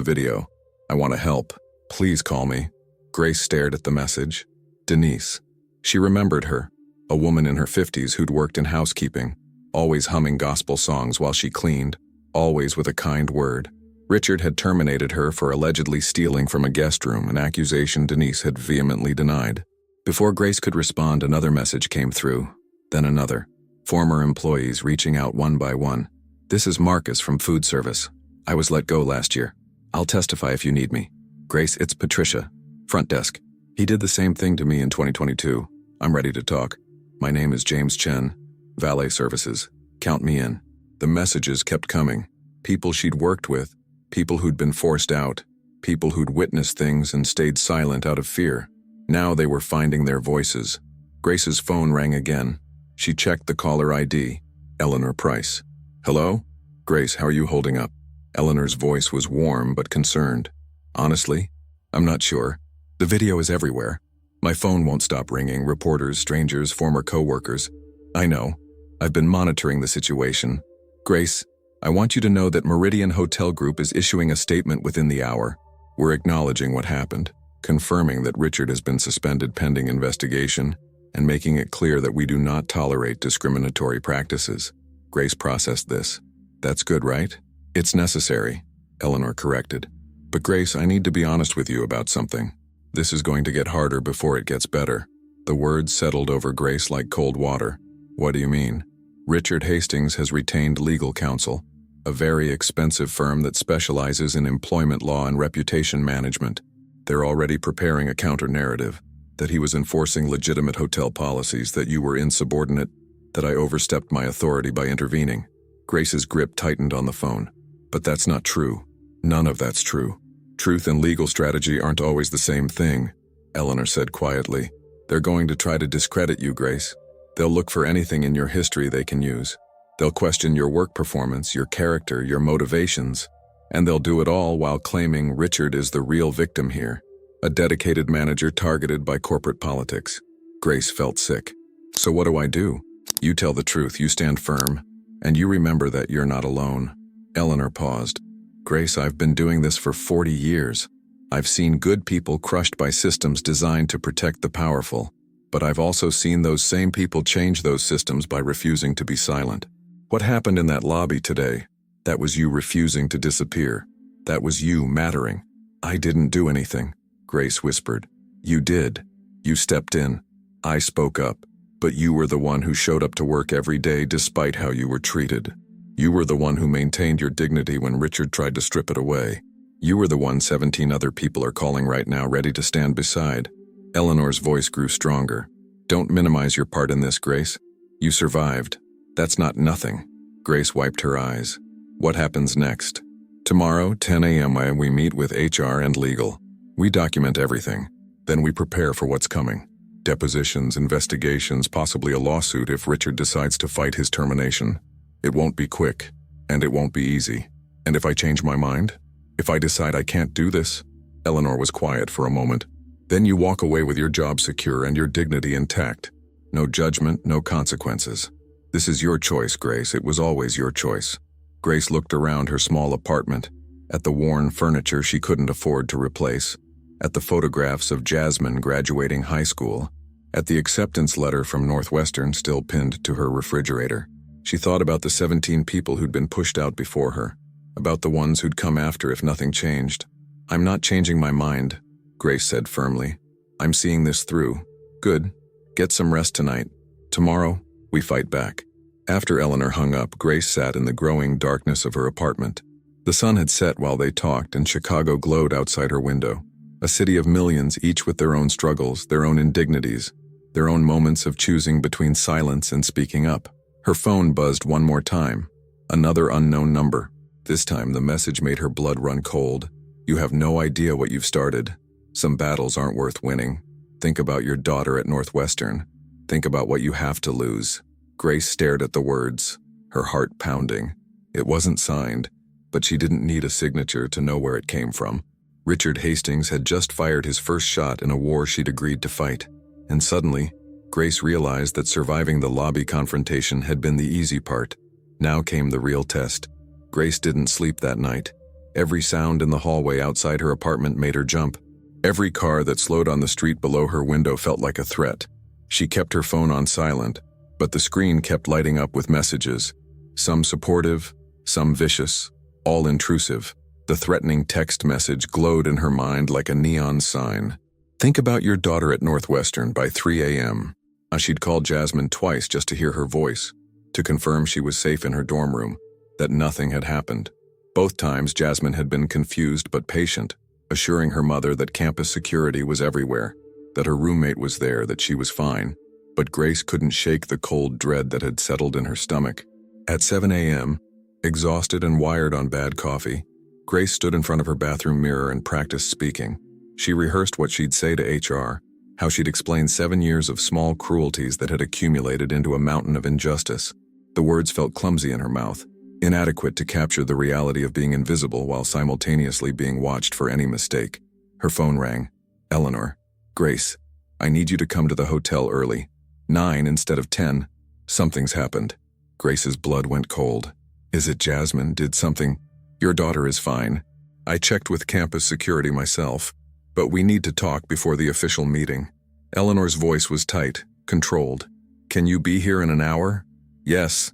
video. I want to help. Please call me." Grace stared at the message. Denise. She remembered her, a woman in her 50s who'd worked in housekeeping, always humming gospel songs while she cleaned, always with a kind word. Richard had terminated her for allegedly stealing from a guest room, an accusation Denise had vehemently denied. Before Grace could respond, another message came through, then another. Former employees reaching out one by one. "This is Marcus from food service. I was let go last year. I'll testify if you need me. Grace, it's Patricia. Front desk. He did the same thing to me in 2022. I'm ready to talk. My name is James Chen. Valet services. Count me in." The messages kept coming. People she'd worked with, people who'd been forced out, people who'd witnessed things and stayed silent out of fear. Now they were finding their voices. Grace's phone rang again. She checked the caller ID. Eleanor Price. "Hello? Grace, how are you holding up?" Eleanor's voice was warm but concerned. "Honestly, I'm not sure. The video is everywhere. My phone won't stop ringing. Reporters, strangers, former co-workers. I know. I've been monitoring the situation. Grace, I want you to know that Meridian Hotel Group is issuing a statement within the hour. We're acknowledging what happened, confirming that Richard has been suspended pending investigation, and making it clear that we do not tolerate discriminatory practices." Grace processed this. "That's good, right?" "It's necessary," Eleanor corrected. "But Grace, I need to be honest with you about something. This is going to get harder before it gets better." The words settled over Grace like cold water. "What do you mean?" "Richard Hastings has retained legal counsel, a very expensive firm that specializes in employment law and reputation management. They're already preparing a counter-narrative, that he was enforcing legitimate hotel policies, that you were insubordinate, that I overstepped my authority by intervening." Grace's grip tightened on the phone. "But that's not true. None of that's true. Truth and legal strategy aren't always the same thing," Eleanor said quietly. "They're going to try to discredit you, Grace. They'll look for anything in your history they can use. They'll question your work performance, your character, your motivations, and they'll do it all while claiming Richard is the real victim here, a dedicated manager targeted by corporate politics." Grace felt sick. "So what do I do?" "You tell the truth, you stand firm, and you remember that you're not alone." Eleanor paused. "Grace, I've been doing this for 40 years. I've seen good people crushed by systems designed to protect the powerful, but I've also seen those same people change those systems by refusing to be silent. What happened in that lobby today? That was you refusing to disappear. That was you mattering." "I didn't do anything," Grace whispered. "You did. You stepped in. I spoke up. But you were the one who showed up to work every day despite how you were treated. You were the one who maintained your dignity when Richard tried to strip it away. You were the one 17 other people are calling right now, ready to stand beside." Eleanor's voice grew stronger. "Don't minimize your part in this, Grace. You survived. That's not nothing." Grace wiped her eyes. "What happens next?" "Tomorrow, 10 a.m. we meet with HR and legal. We document everything. Then we prepare for what's coming. Depositions, investigations, possibly a lawsuit if Richard decides to fight his termination. It won't be quick, and it won't be easy. And if I change my mind? If I decide I can't do this?" Eleanor was quiet for a moment. "Then you walk away with your job secure and your dignity intact. No judgment, no consequences. This is your choice, Grace. It was always your choice." Grace looked around her small apartment, at the worn furniture she couldn't afford to replace, at the photographs of Jasmine graduating high school, at the acceptance letter from Northwestern still pinned to her refrigerator. She thought about the 17 people who'd been pushed out before her, about the ones who'd come after if nothing changed. "I'm not changing my mind," Grace said firmly. "I'm seeing this through. Good. Get some rest tonight. Tomorrow, we fight back." After Eleanor hung up, Grace sat in the growing darkness of her apartment. The sun had set while they talked, and Chicago glowed outside her window. A city of millions, each with their own struggles, their own indignities, their own moments of choosing between silence and speaking up. Her phone buzzed one more time. Another unknown number. This time the message made her blood run cold. "You have no idea what you've started. Some battles aren't worth winning. Think about your daughter at Northwestern. Think about what you have to lose." Grace stared at the words, her heart pounding. It wasn't signed, but she didn't need a signature to know where it came from. Richard Hastings had just fired his first shot in a war she'd agreed to fight. And suddenly, Grace realized that surviving the lobby confrontation had been the easy part. Now came the real test. Grace didn't sleep that night. Every sound in the hallway outside her apartment made her jump. Every car that slowed on the street below her window felt like a threat. She kept her phone on silent, but the screen kept lighting up with messages. Some supportive, some vicious, all intrusive. The threatening text message glowed in her mind like a neon sign. Think about your daughter at Northwestern by 3 a.m. She'd called Jasmine twice just to hear her voice, to confirm she was safe in her dorm room, that nothing had happened. Both times Jasmine had been confused but patient, assuring her mother that campus security was everywhere, that her roommate was there, that she was fine. But Grace couldn't shake the cold dread that had settled in her stomach. At 7 a.m., exhausted and wired on bad coffee, Grace stood in front of her bathroom mirror and practiced speaking. She rehearsed what she'd say to HR, how she'd explain 7 years of small cruelties that had accumulated into a mountain of injustice. The words felt clumsy in her mouth, inadequate to capture the reality of being invisible while simultaneously being watched for any mistake. Her phone rang. Eleanor. Grace, I need you to come to the hotel early. 9 instead of 10. Something's happened. Grace's blood went cold. Is it Jasmine? Did something? Your daughter is fine. I checked with campus security myself, but we need to talk before the official meeting. Eleanor's voice was tight, controlled. Can you be here in an hour? Yes,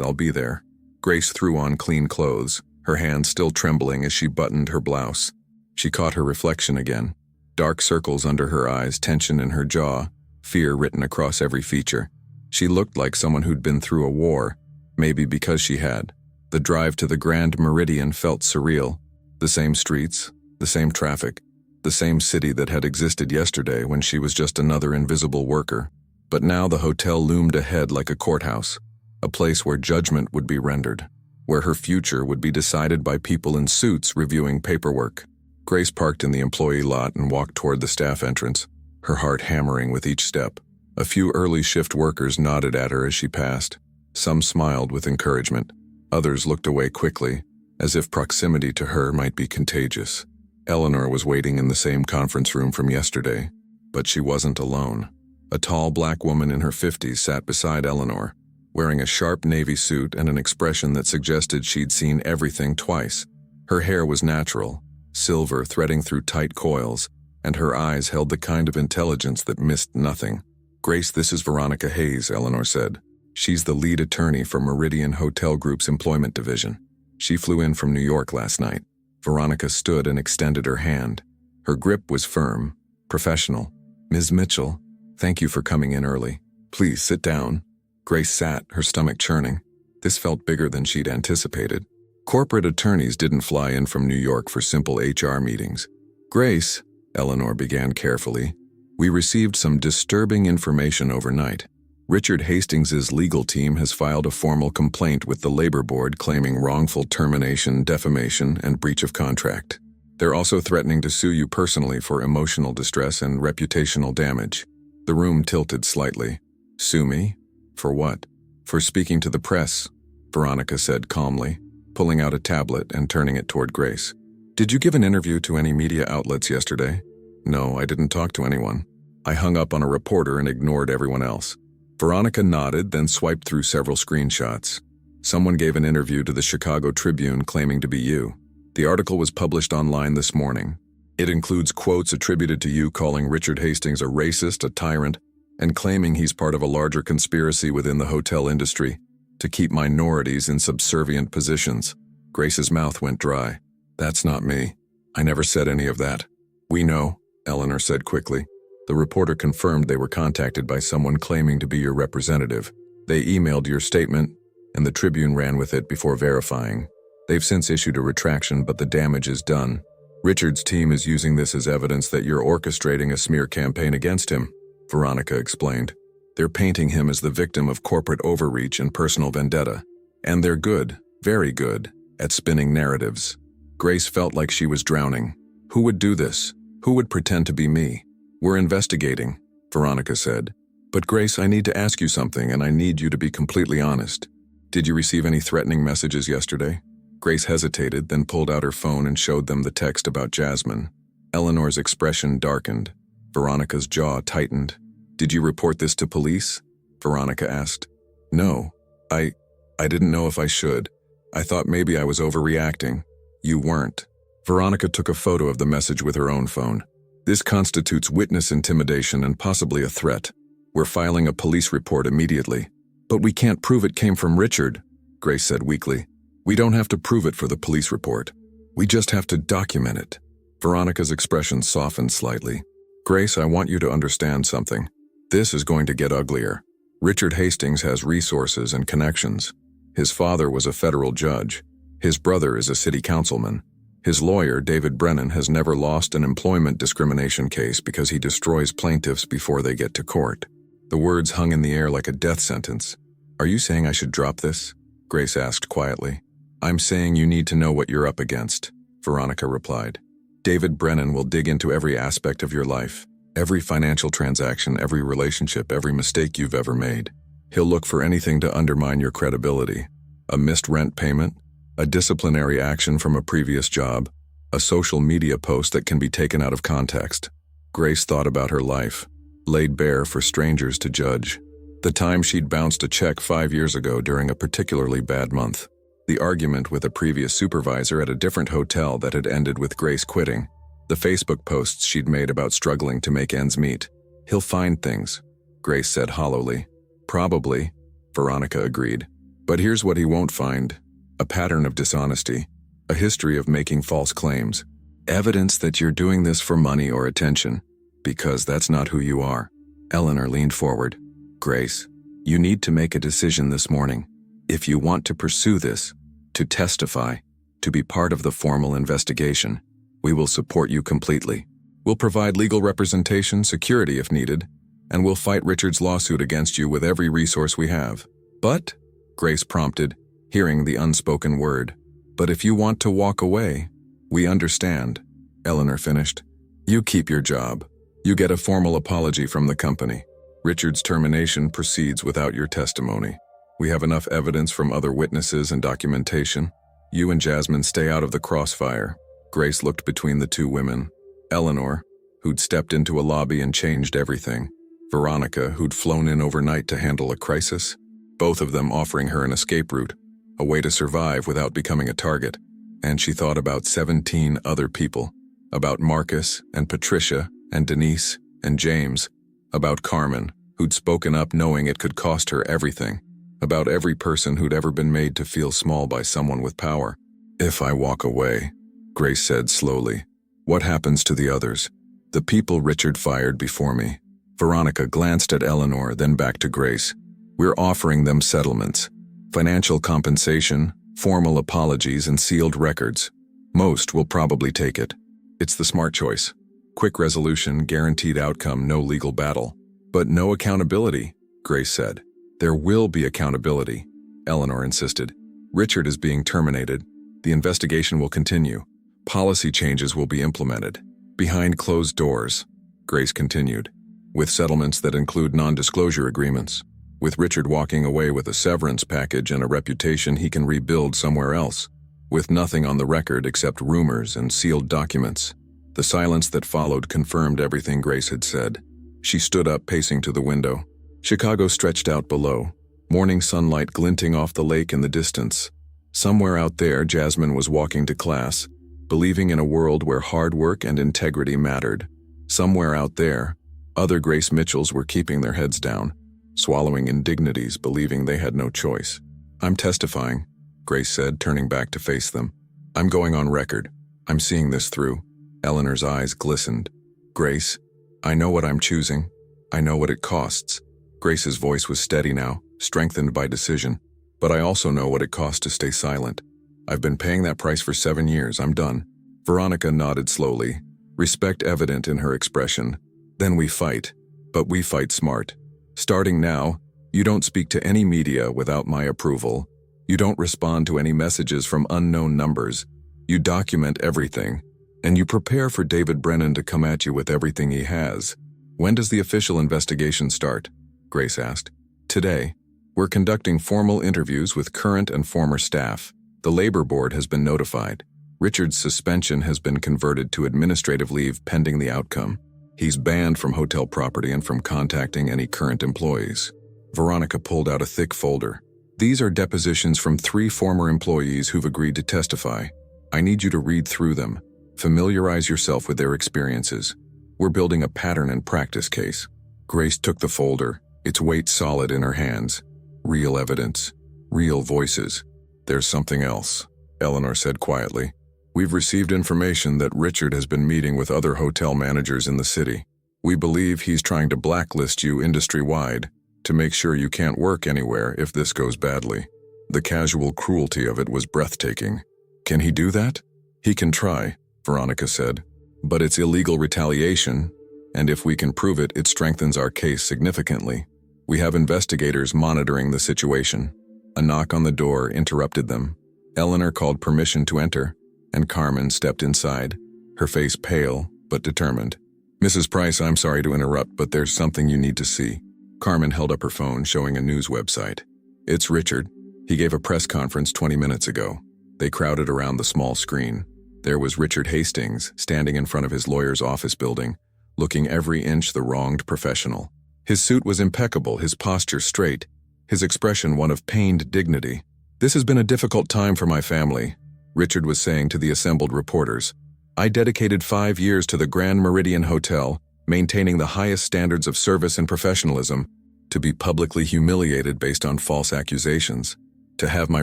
I'll be there. Grace threw on clean clothes, her hands still trembling as she buttoned her blouse. She caught her reflection again. Dark circles under her eyes, tension in her jaw, fear written across every feature. She looked like someone who'd been through a war, maybe because she had. The drive to the Grand Meridian felt surreal. The same streets, the same traffic, the same city that had existed yesterday when she was just another invisible worker. But now the hotel loomed ahead like a courthouse, a place where judgment would be rendered, where her future would be decided by people in suits reviewing paperwork. Grace parked in the employee lot and walked toward the staff entrance, her heart hammering with each step. A few early shift workers nodded at her as she passed. Some smiled with encouragement. Others looked away quickly, as if proximity to her might be contagious. Eleanor was waiting in the same conference room from yesterday, but she wasn't alone. A tall black woman in her 50s sat beside Eleanor, wearing a sharp navy suit and an expression that suggested she'd seen everything twice. Her hair was natural, silver threading through tight coils, and her eyes held the kind of intelligence that missed nothing. Grace, this is Veronica Hayes, Eleanor said. She's the lead attorney for Meridian Hotel Group's employment division. She flew in from New York last night. Veronica stood and extended her hand. Her grip was firm, professional. Ms. Mitchell, thank you for coming in early. Please sit down. Grace sat, her stomach churning. This felt bigger than she'd anticipated. Corporate attorneys didn't fly in from New York for simple HR meetings. Grace, Eleanor began carefully, we received some disturbing information overnight. Richard Hastings's legal team has filed a formal complaint with the Labor Board claiming wrongful termination, defamation, and breach of contract. They're also threatening to sue you personally for emotional distress and reputational damage. The room tilted slightly. Sue me? For what? For speaking to the press, Veronica said calmly, pulling out a tablet and turning it toward Grace. Did you give an interview to any media outlets yesterday? No, I didn't talk to anyone. I hung up on a reporter and ignored everyone else. Veronica nodded, then swiped through several screenshots. Someone gave an interview to the Chicago Tribune claiming to be you. The article was published online this morning. It includes quotes attributed to you calling Richard Hastings a racist, a tyrant, and claiming he's part of a larger conspiracy within the hotel industry to keep minorities in subservient positions. Grace's mouth went dry. That's not me. I never said any of that. We know, Eleanor said quickly. The reporter confirmed they were contacted by someone claiming to be your representative. They emailed your statement, and the Tribune ran with it before verifying. They've since issued a retraction, but the damage is done. Richard's team is using this as evidence that you're orchestrating a smear campaign against him, Veronica explained. They're painting him as the victim of corporate overreach and personal vendetta. And they're good, very good, at spinning narratives. Grace felt like she was drowning. Who would do this? Who would pretend to be me? We're investigating, Veronica said. But Grace, I need to ask you something, and I need you to be completely honest. Did you receive any threatening messages yesterday? Grace hesitated, then pulled out her phone and showed them the text about Jasmine. Eleanor's expression darkened. Veronica's jaw tightened. Did you report this to police? Veronica asked. No, I didn't know if I should. I thought maybe I was overreacting. You weren't. Veronica took a photo of the message with her own phone. This constitutes witness intimidation and possibly a threat. We're filing a police report immediately. But we can't prove it came from Richard, Grace said weakly. We don't have to prove it for the police report. We just have to document it. Veronica's expression softened slightly. Grace, I want you to understand something. This is going to get uglier. Richard Hastings has resources and connections. His father was a federal judge. His brother is a city councilman. His lawyer, David Brennan, has never lost an employment discrimination case because he destroys plaintiffs before they get to court. The words hung in the air like a death sentence. Are you saying I should drop this? Grace asked quietly. I'm saying you need to know what you're up against, Veronica replied. David Brennan will dig into every aspect of your life, every financial transaction, every relationship, every mistake you've ever made. He'll look for anything to undermine your credibility. A missed rent payment, a disciplinary action from a previous job, a social media post that can be taken out of context. Grace thought about her life, laid bare for strangers to judge. The time she'd bounced a check 5 years ago during a particularly bad month. The argument with a previous supervisor at a different hotel that had ended with Grace quitting. The Facebook posts she'd made about struggling to make ends meet. He'll find things, Grace said hollowly. Probably, Veronica agreed. But here's what he won't find. A pattern of dishonesty. A history of making false claims. Evidence that you're doing this for money or attention. Because that's not who you are. Eleanor leaned forward. Grace, you need to make a decision this morning. If you want to pursue this, to testify, to be part of the formal investigation, we will support you completely. We'll provide legal representation, security if needed, and we'll fight Richard's lawsuit against you with every resource we have. But, Grace prompted, hearing the unspoken word, but if you want to walk away, we understand, Eleanor finished. You keep your job. You get a formal apology from the company. Richard's termination proceeds without your testimony. We have enough evidence from other witnesses and documentation. You and Jasmine stay out of the crossfire. Grace looked between the two women. Eleanor, who'd stepped into a lobby and changed everything. Veronica, who'd flown in overnight to handle a crisis. Both of them offering her an escape route, a way to survive without becoming a target. And she thought about 17 other people. About Marcus and Patricia and Denise and James. About Carmen, who'd spoken up knowing it could cost her everything. About every person who'd ever been made to feel small by someone with power. If I walk away, Grace said slowly, what happens to the others? The people Richard fired before me. Veronica glanced at Eleanor, then back to Grace. We're offering them settlements, financial compensation, formal apologies, and sealed records. Most will probably take it. It's the smart choice. Quick resolution, guaranteed outcome, no legal battle. But no accountability, Grace said. There will be accountability, Eleanor insisted. Richard is being terminated. The investigation will continue. Policy changes will be implemented. Behind closed doors, Grace continued. With settlements that include non-disclosure agreements. With Richard walking away with a severance package and a reputation he can rebuild somewhere else. With nothing on the record except rumors and sealed documents. The silence that followed confirmed everything Grace had said. She stood up, pacing to the window. Chicago stretched out below, morning sunlight glinting off the lake in the distance. Somewhere out there, Jasmine was walking to class, believing in a world where hard work and integrity mattered. Somewhere out there, other Grace Mitchells were keeping their heads down, swallowing indignities, believing they had no choice. I'm testifying, Grace said, turning back to face them. I'm going on record. I'm seeing this through. Eleanor's eyes glistened. Grace, I know what I'm choosing. I know what it costs. Grace's voice was steady now, strengthened by decision. But I also know what it costs to stay silent. I've been paying that price for 7 years. I'm done. Veronica nodded slowly, respect evident in her expression. Then we fight. But we fight smart. Starting now, you don't speak to any media without my approval. You don't respond to any messages from unknown numbers. You document everything. And you prepare for David Brennan to come at you with everything he has. When does the official investigation start? Grace asked. Today. We're conducting formal interviews with current and former staff. The labor board has been notified. Richard's suspension has been converted to administrative leave pending the outcome. He's banned from hotel property and from contacting any current employees. Veronica pulled out a thick folder. These are depositions from 3 former employees who've agreed to testify. I need you to read through them. Familiarize yourself with their experiences. We're building a pattern and practice case. Grace took the folder, its weight solid in her hands. Real evidence. Real voices. There's something else, Eleanor said quietly. We've received information that Richard has been meeting with other hotel managers in the city. We believe he's trying to blacklist you industry-wide to make sure you can't work anywhere if this goes badly. The casual cruelty of it was breathtaking. Can he do that? He can try, Veronica said. But it's illegal retaliation, and if we can prove it, it strengthens our case significantly. We have investigators monitoring the situation. A knock on the door interrupted them. Eleanor called permission to enter, and Carmen stepped inside, her face pale but determined. Mrs. Price, I'm sorry to interrupt, but there's something you need to see. Carmen held up her phone, showing a news website. It's Richard. He gave a press conference 20 minutes ago. They crowded around the small screen. There was Richard Hastings, standing in front of his lawyer's office building, looking every inch the wronged professional. His suit was impeccable, his posture straight, his expression one of pained dignity. This has been a difficult time for my family, Richard was saying to the assembled reporters. I dedicated 5 years to the Grand Meridian Hotel, maintaining the highest standards of service and professionalism, to be publicly humiliated based on false accusations, to have my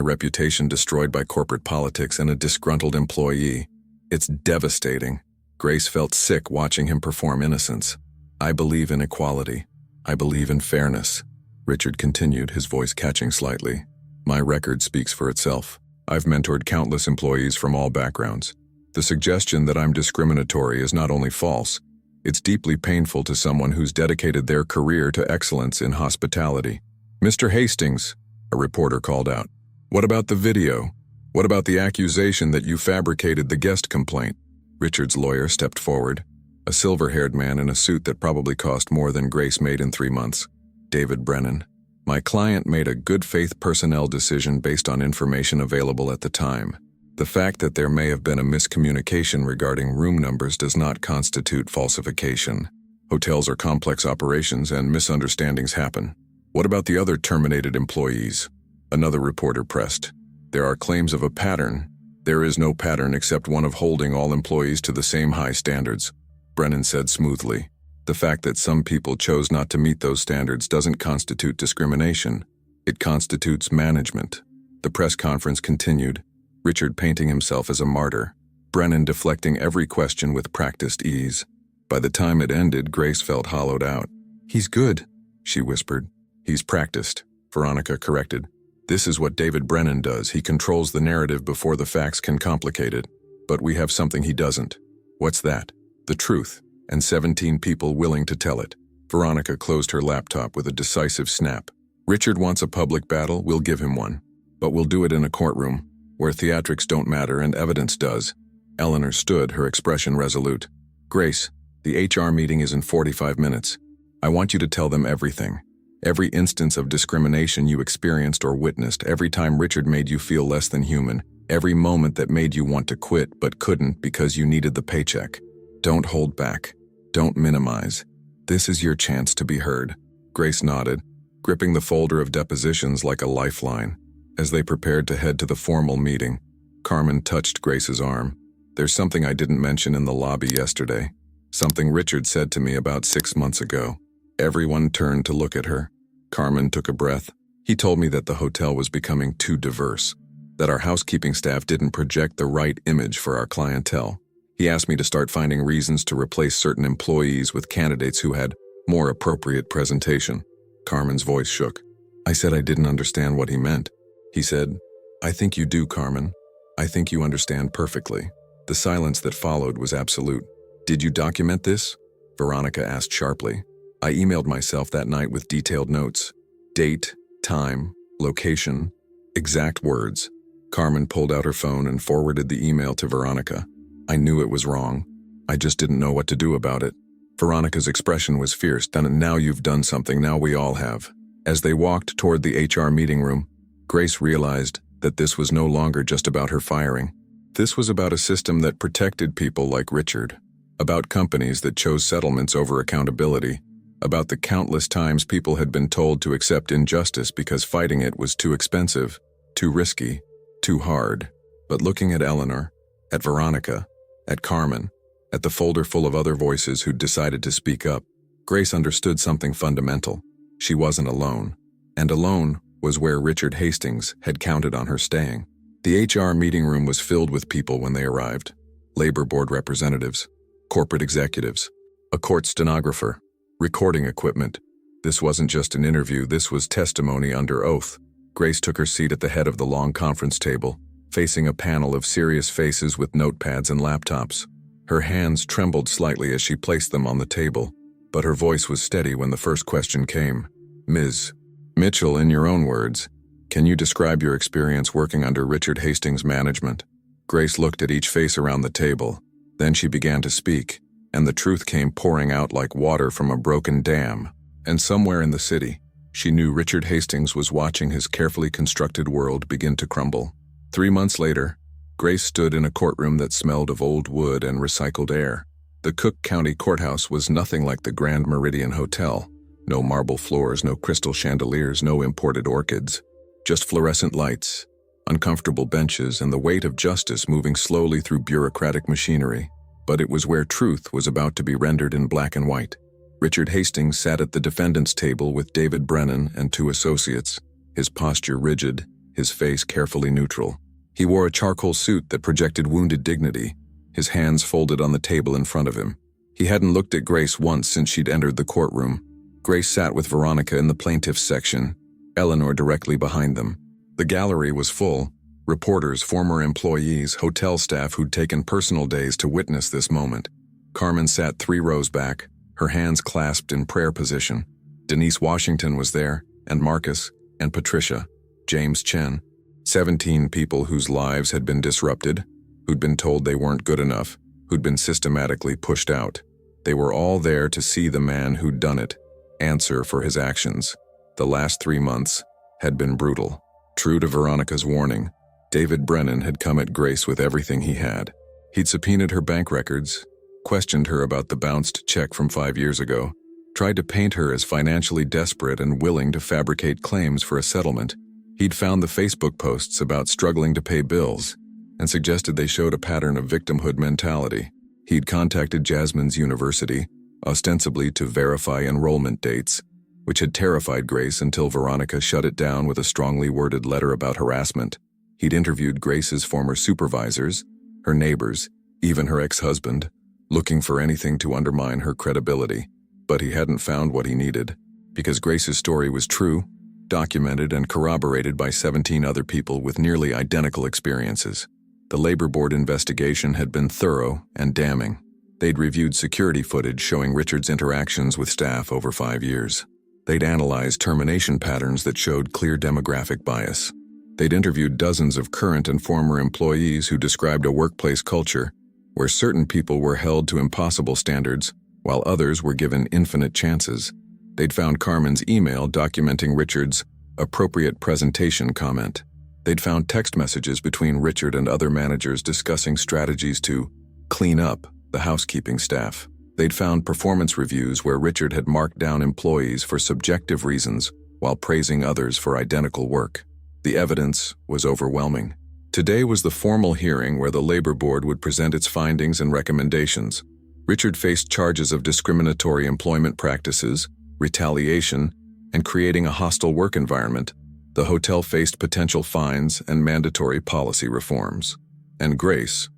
reputation destroyed by corporate politics and a disgruntled employee. It's devastating. Grace felt sick watching him perform innocence. I believe in equality. I believe in fairness, Richard continued, his voice catching slightly. My record speaks for itself. I've mentored countless employees from all backgrounds. The suggestion that I'm discriminatory is not only false, it's deeply painful to someone who's dedicated their career to excellence in hospitality. Mr. Hastings, a reporter called out. What about the video? What about the accusation that you fabricated the guest complaint? Richard's lawyer stepped forward, a silver-haired man in a suit that probably cost more than Grace made in 3 months. David Brennan. My client made a good-faith personnel decision based on information available at the time. The fact that there may have been a miscommunication regarding room numbers does not constitute falsification. Hotels are complex operations and misunderstandings happen. What about the other terminated employees? Another reporter pressed. There are claims of a pattern. There is no pattern except one of holding all employees to the same high standards, Brennan said smoothly. The fact that some people chose not to meet those standards doesn't constitute discrimination. It constitutes management. The press conference continued, Richard painting himself as a martyr, Brennan deflecting every question with practiced ease. By the time it ended, Grace felt hollowed out. He's good, she whispered. He's practiced, Veronica corrected. This is what David Brennan does. He controls the narrative before the facts can complicate it. But we have something he doesn't. What's that? The truth, and 17 people willing to tell it. Veronica closed her laptop with a decisive snap. Richard wants a public battle, we'll give him one. But we'll do it in a courtroom, where theatrics don't matter and evidence does. Eleanor stood, her expression resolute. Grace, the HR meeting is in 45 minutes. I want you to tell them everything. Every instance of discrimination you experienced or witnessed, every time Richard made you feel less than human, every moment that made you want to quit but couldn't because you needed the paycheck. Don't hold back. Don't minimize. This is your chance to be heard. Grace nodded, gripping the folder of depositions like a lifeline. As they prepared to head to the formal meeting, Carmen touched Grace's arm. There's something I didn't mention in the lobby yesterday. Something Richard said to me about 6 months ago. Everyone turned to look at her. Carmen took a breath. He told me that the hotel was becoming too diverse, that our housekeeping staff didn't project the right image for our clientele. He asked me to start finding reasons to replace certain employees with candidates who had more appropriate presentation. Carmen's voice shook. I said I didn't understand what he meant. He said, I think you do, Carmen. I think you understand perfectly. The silence that followed was absolute. Did you document this? Veronica asked sharply. I emailed myself that night with detailed notes. Date, time, location, exact words. Carmen pulled out her phone and forwarded the email to Veronica. I knew it was wrong. I just didn't know what to do about it. Veronica's expression was fierce. Now you've done something, now we all have. As they walked toward the HR meeting room, Grace realized that this was no longer just about her firing. This was about a system that protected people like Richard, about companies that chose settlements over accountability, about the countless times people had been told to accept injustice because fighting it was too expensive, too risky, too hard. But looking at Eleanor, at Veronica, at Carmen, at the folder full of other voices who'd decided to speak up, Grace understood something fundamental. She wasn't alone. And alone was where Richard Hastings had counted on her staying. The HR meeting room was filled with people when they arrived. Labor board representatives, corporate executives, a court stenographer, recording equipment. This wasn't just an interview, this was testimony under oath. Grace took her seat at the head of the long conference table, facing a panel of serious faces with notepads and laptops. Her hands trembled slightly as she placed them on the table, but her voice was steady when the first question came. Ms. Mitchell, in your own words, can you describe your experience working under Richard Hastings' management? Grace looked at each face around the table. Then she began to speak, and the truth came pouring out like water from a broken dam. And somewhere in the city, she knew Richard Hastings was watching his carefully constructed world begin to crumble. 3 months later, Grace stood in a courtroom that smelled of old wood and recycled air. The Cook County Courthouse was nothing like the Grand Meridian Hotel. No marble floors, no crystal chandeliers, no imported orchids. Just fluorescent lights, uncomfortable benches, and the weight of justice moving slowly through bureaucratic machinery. But it was where truth was about to be rendered in black and white. Richard Hastings sat at the defendant's table with David Brennan and 2 associates, his posture rigid, his face carefully neutral. He wore a charcoal suit that projected wounded dignity, his hands folded on the table in front of him. He hadn't looked at Grace once since she'd entered the courtroom. Grace sat with Veronica in the plaintiff's section, Eleanor directly behind them. The gallery was full. Reporters, former employees, hotel staff who'd taken personal days to witness this moment. Carmen sat 3 rows back, her hands clasped in prayer position. Denise Washington was there, and Marcus, and Patricia, James Chen. 17 people whose lives had been disrupted, who'd been told they weren't good enough, who'd been systematically pushed out. They were all there to see the man who'd done it answer for his actions. The last 3 months had been brutal. True to Veronica's warning, David Brennan had come at Grace with everything he had. He'd subpoenaed her bank records, questioned her about the bounced check from 5 years ago, tried to paint her as financially desperate and willing to fabricate claims for a settlement. He'd found the Facebook posts about struggling to pay bills and suggested they showed a pattern of victimhood mentality. He'd contacted Jasmine's university, ostensibly to verify enrollment dates, which had terrified Grace until Veronica shut it down with a strongly worded letter about harassment. He'd interviewed Grace's former supervisors, her neighbors, even her ex-husband, looking for anything to undermine her credibility. But he hadn't found what he needed, because Grace's story was true, documented and corroborated by 17 other people with nearly identical experiences. The labor board investigation had been thorough and damning. They'd reviewed security footage showing Richard's interactions with staff over 5 years. They'd analyzed termination patterns that showed clear demographic bias. They'd interviewed dozens of current and former employees who described a workplace culture where certain people were held to impossible standards while others were given infinite chances. They'd found Carmen's email documenting Richard's appropriate presentation comment. They'd found text messages between Richard and other managers discussing strategies to clean up the housekeeping staff. They'd found performance reviews where Richard had marked down employees for subjective reasons while praising others for identical work. The evidence was overwhelming. Today was the formal hearing where the labor board would present its findings and recommendations. Richard faced charges of discriminatory employment practices, retaliation, and creating a hostile work environment. The hotel faced potential fines and mandatory policy reforms. And Grace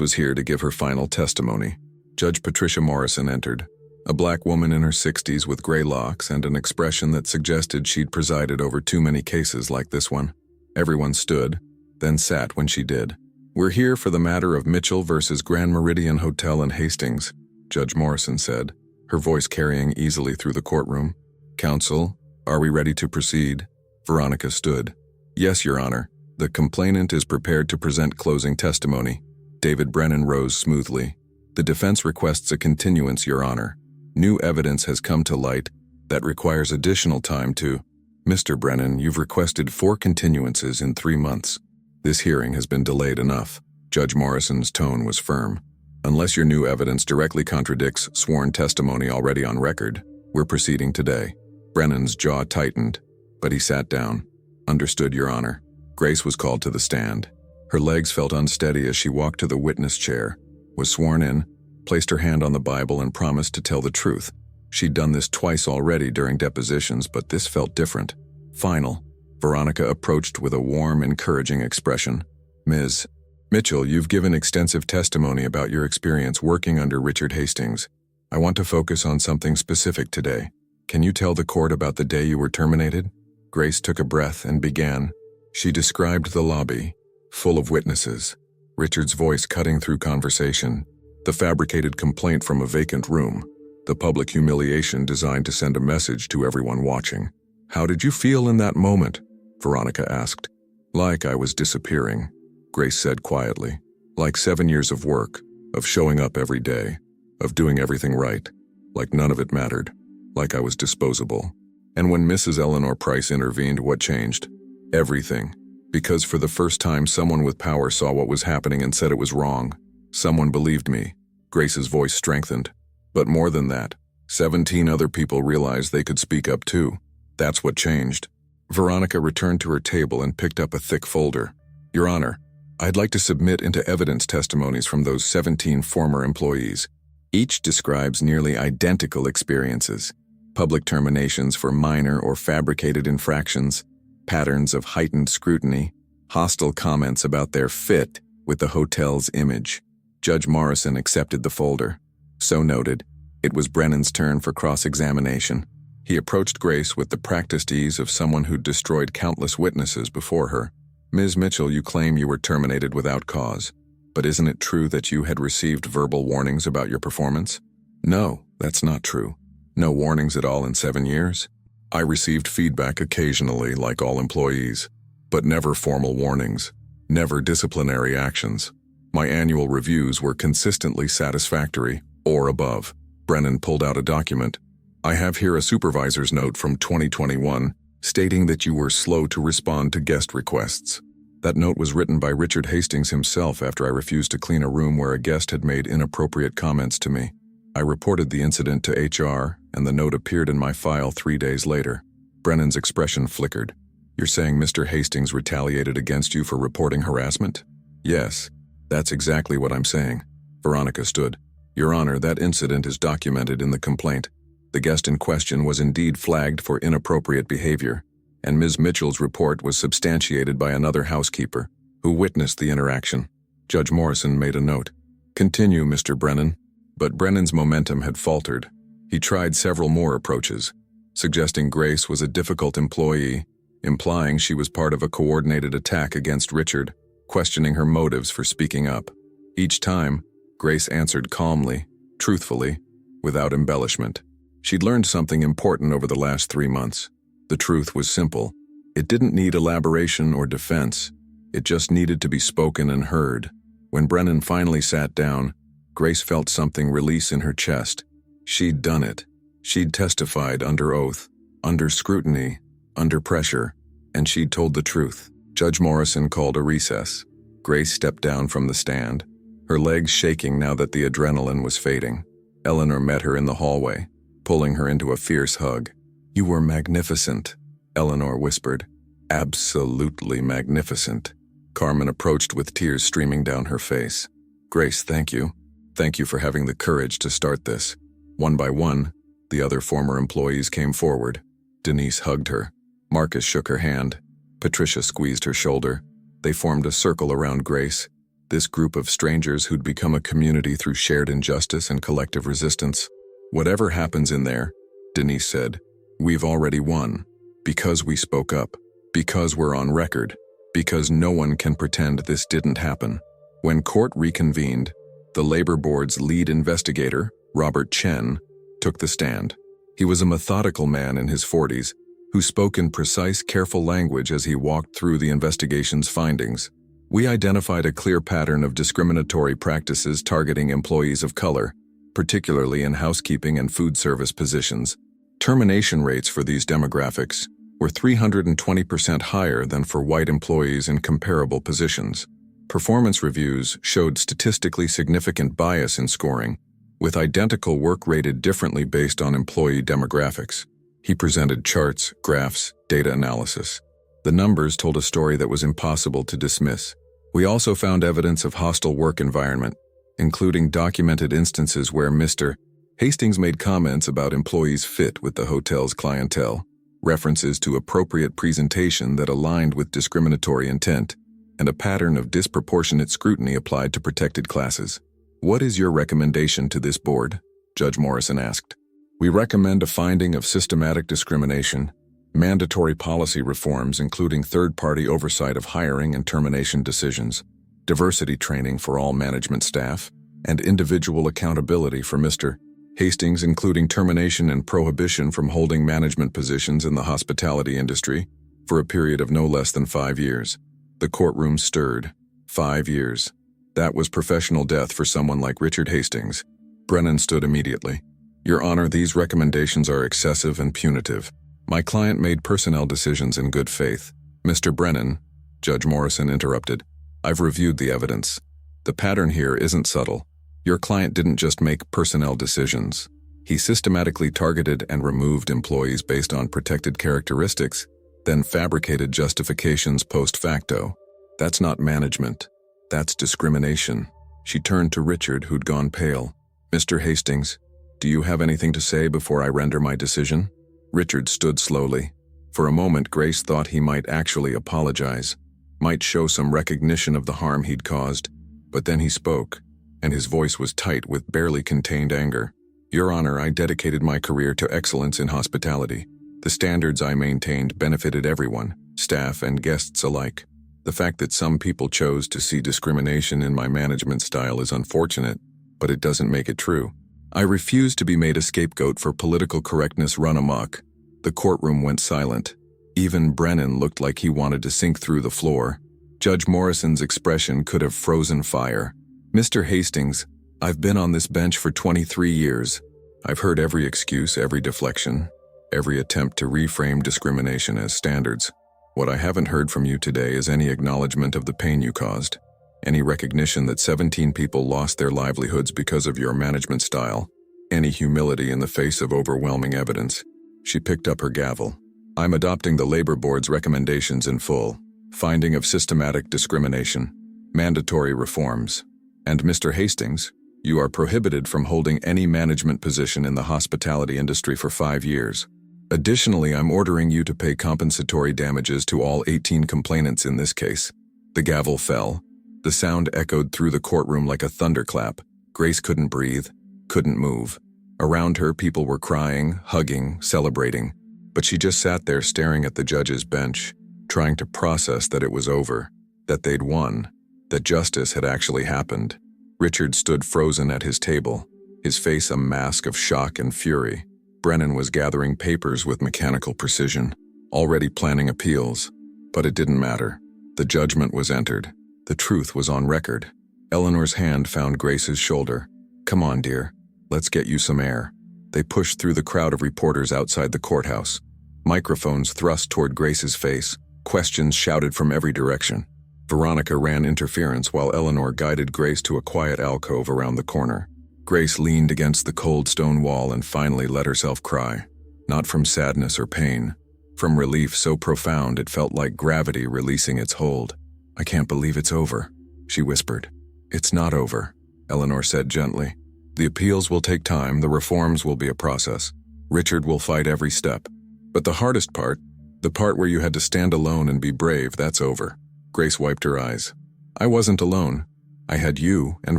was here to give her final testimony. Judge Patricia Morrison entered, a black woman in her 60s with gray locks and an expression that suggested she'd presided over too many cases like this one. Everyone stood, then sat when she did. "We're here for the matter of Mitchell versus Grand Meridian Hotel in Hastings," Judge Morrison said, her voice carrying easily through the courtroom. "Counsel, are we ready to proceed?" Veronica stood. "Yes, Your Honor. The complainant is prepared to present closing testimony." David Brennan rose smoothly. "The defense requests a continuance, Your Honor. New evidence has come to light that requires additional time to—" "Mr. Brennan, you've requested 4 continuances in 3 months. This hearing has been delayed enough." Judge Morrison's tone was firm. "Unless your new evidence directly contradicts sworn testimony already on record, we're proceeding today." Brennan's jaw tightened, but he sat down. "Understood, Your Honor." Grace was called to the stand. Her legs felt unsteady as she walked to the witness chair, was sworn in, placed her hand on the Bible and promised to tell the truth. She'd done this twice already during depositions, but this felt different. Final. Veronica approached with a warm, encouraging expression. Ms. Mitchell, you've given extensive testimony about your experience working under Richard Hastings. I want to focus on something specific today. Can you tell the court about the day you were terminated? Grace took a breath and began. She described the lobby, full of witnesses, Richard's voice cutting through conversation, the fabricated complaint from a vacant room, the public humiliation designed to send a message to everyone watching. How did you feel in that moment? Veronica asked. Like I was disappearing, Grace said quietly. Like 7 years of work, of showing up every day, of doing everything right, like none of it mattered, like I was disposable. And when Mrs. Eleanor Price intervened, what changed? Everything. Because for the first time, someone with power saw what was happening and said it was wrong. Someone believed me. Grace's voice strengthened. But more than that, 17 other people realized they could speak up too. That's what changed. Veronica returned to her table and picked up a thick folder. Your Honor, I'd like to submit into evidence testimonies from those 17 former employees. Each describes nearly identical experiences. Public terminations for minor or fabricated infractions, patterns of heightened scrutiny, hostile comments about their fit with the hotel's image. Judge Morrison accepted the folder. So noted, it was Brennan's turn for cross-examination. He approached Grace with the practiced ease of someone who'd destroyed countless witnesses before her. Ms. Mitchell, you claim you were terminated without cause. But isn't it true that you had received verbal warnings about your performance? No, that's not true. No warnings at all in 7 years. I received feedback occasionally, like all employees, but never formal warnings, never disciplinary actions. My annual reviews were consistently satisfactory or above. Brennan pulled out a document. I have here a supervisor's note from 2021 stating that you were slow to respond to guest requests. That note was written by Richard Hastings himself after I refused to clean a room where a guest had made inappropriate comments to me. I reported the incident to HR, and the note appeared in my file 3 days later. Brennan's expression flickered. You're saying Mr. Hastings retaliated against you for reporting harassment? Yes, that's exactly what I'm saying. Veronica stood. Your Honor, that incident is documented in the complaint. The guest in question was indeed flagged for inappropriate behavior, and Ms. Mitchell's report was substantiated by another housekeeper who witnessed the interaction. Judge Morrison made a note. Continue, Mr. Brennan. But Brennan's momentum had faltered. He tried several more approaches, suggesting Grace was a difficult employee, implying she was part of a coordinated attack against Richard, questioning her motives for speaking up. Each time, Grace answered calmly, truthfully, without embellishment. She'd learned something important over the last 3 months. The truth was simple. It didn't need elaboration or defense. It just needed to be spoken and heard. When Brennan finally sat down, Grace felt something release in her chest. She'd done it. She'd testified under oath, under scrutiny, under pressure, and she'd told the truth. Judge Morrison called a recess. Grace stepped down from the stand, her legs shaking now that the adrenaline was fading. Eleanor met her in the hallway, pulling her into a fierce hug. You were magnificent, Eleanor whispered. Absolutely magnificent. Carmen approached with tears streaming down her face. Grace, thank you. Thank you for having the courage to start this. One by one, the other former employees came forward. Denise hugged her. Marcus shook her hand. Patricia squeezed her shoulder. They formed a circle around Grace, this group of strangers who'd become a community through shared injustice and collective resistance. Whatever happens in there, Denise said, we've already won. Because we spoke up. Because we're on record. Because no one can pretend this didn't happen. When court reconvened, the Labor Board's lead investigator, Robert Chen, took the stand. He was a methodical man in his 40s, who spoke in precise, careful language as he walked through the investigation's findings. We identified a clear pattern of discriminatory practices targeting employees of color, particularly in housekeeping and food service positions. Termination rates for these demographics were 320% higher than for white employees in comparable positions. Performance reviews showed statistically significant bias in scoring, with identical work rated differently based on employee demographics. He presented charts, graphs, data analysis. The numbers told a story that was impossible to dismiss. We also found evidence of hostile work environment, including documented instances where Mr. Hastings made comments about employees' fit with the hotel's clientele. references to appropriate presentation that aligned with discriminatory intent, and a pattern of disproportionate scrutiny applied to protected classes. "What is your recommendation to this board?" Judge Morrison asked. "We recommend a finding of systematic discrimination, mandatory policy reforms including third-party oversight of hiring and termination decisions, diversity training for all management staff, and individual accountability for Mr. Hastings, including termination and prohibition from holding management positions in the hospitality industry for a period of no less than 5 years." The courtroom stirred. 5 years. That was professional death for someone like Richard Hastings. Brennan stood immediately. "Your Honor, these recommendations are excessive and punitive. My client made personnel decisions in good faith." "Mr. Brennan," Judge Morrison interrupted, "I've reviewed the evidence. The pattern here isn't subtle. Your client didn't just make personnel decisions. He systematically targeted and removed employees based on protected characteristics, then fabricated justifications post facto. That's not management. That's discrimination." She turned to Richard, who'd gone pale. "Mr. Hastings, do you have anything to say before I render my decision?" Richard stood slowly. For a moment, Grace thought he might actually apologize, might show some recognition of the harm he'd caused, but then he spoke, and his voice was tight with barely contained anger. "Your Honor, I dedicated my career to excellence in hospitality. The standards I maintained benefited everyone, staff and guests alike. The fact that some people chose to see discrimination in my management style is unfortunate, but it doesn't make it true. I refuse to be made a scapegoat for political correctness run amok." The courtroom went silent. Even Brennan looked like he wanted to sink through the floor. Judge Morrison's expression could have frozen fire. "Mr. Hastings, I've been on this bench for 23 years. I've heard every excuse, every deflection, every attempt to reframe discrimination as standards. What I haven't heard from you today is any acknowledgement of the pain you caused, any recognition that 17 people lost their livelihoods because of your management style, any humility in the face of overwhelming evidence." She picked up her gavel. "I'm adopting the Labor Board's recommendations in full. Finding of systematic discrimination, mandatory reforms. And Mr. Hastings, you are prohibited from holding any management position in the hospitality industry for 5 years. Additionally, I'm ordering you to pay compensatory damages to all 18 complainants in this case." The gavel fell. The sound echoed through the courtroom like a thunderclap. Grace couldn't breathe, couldn't move. Around her, people were crying, hugging, celebrating, but she just sat there staring at the judge's bench, trying to process that it was over, that they'd won, that justice had actually happened. Richard stood frozen at his table, his face a mask of shock and fury. Brennan was gathering papers with mechanical precision, already planning appeals. But it didn't matter. The judgment was entered. The truth was on record. Eleanor's hand found Grace's shoulder. "Come on, dear. Let's get you some air." They pushed through the crowd of reporters outside the courthouse. Microphones thrust toward Grace's face, questions shouted from every direction. Veronica ran interference while Eleanor guided Grace to a quiet alcove around the corner. Grace leaned against the cold stone wall and finally let herself cry. Not from sadness or pain, from relief so profound it felt like gravity releasing its hold. "I can't believe it's over," she whispered. "It's not over," Eleanor said gently. "The appeals will take time, the reforms will be a process. Richard will fight every step. But the hardest part, the part where you had to stand alone and be brave, that's over." Grace wiped her eyes. "I wasn't alone. I had you and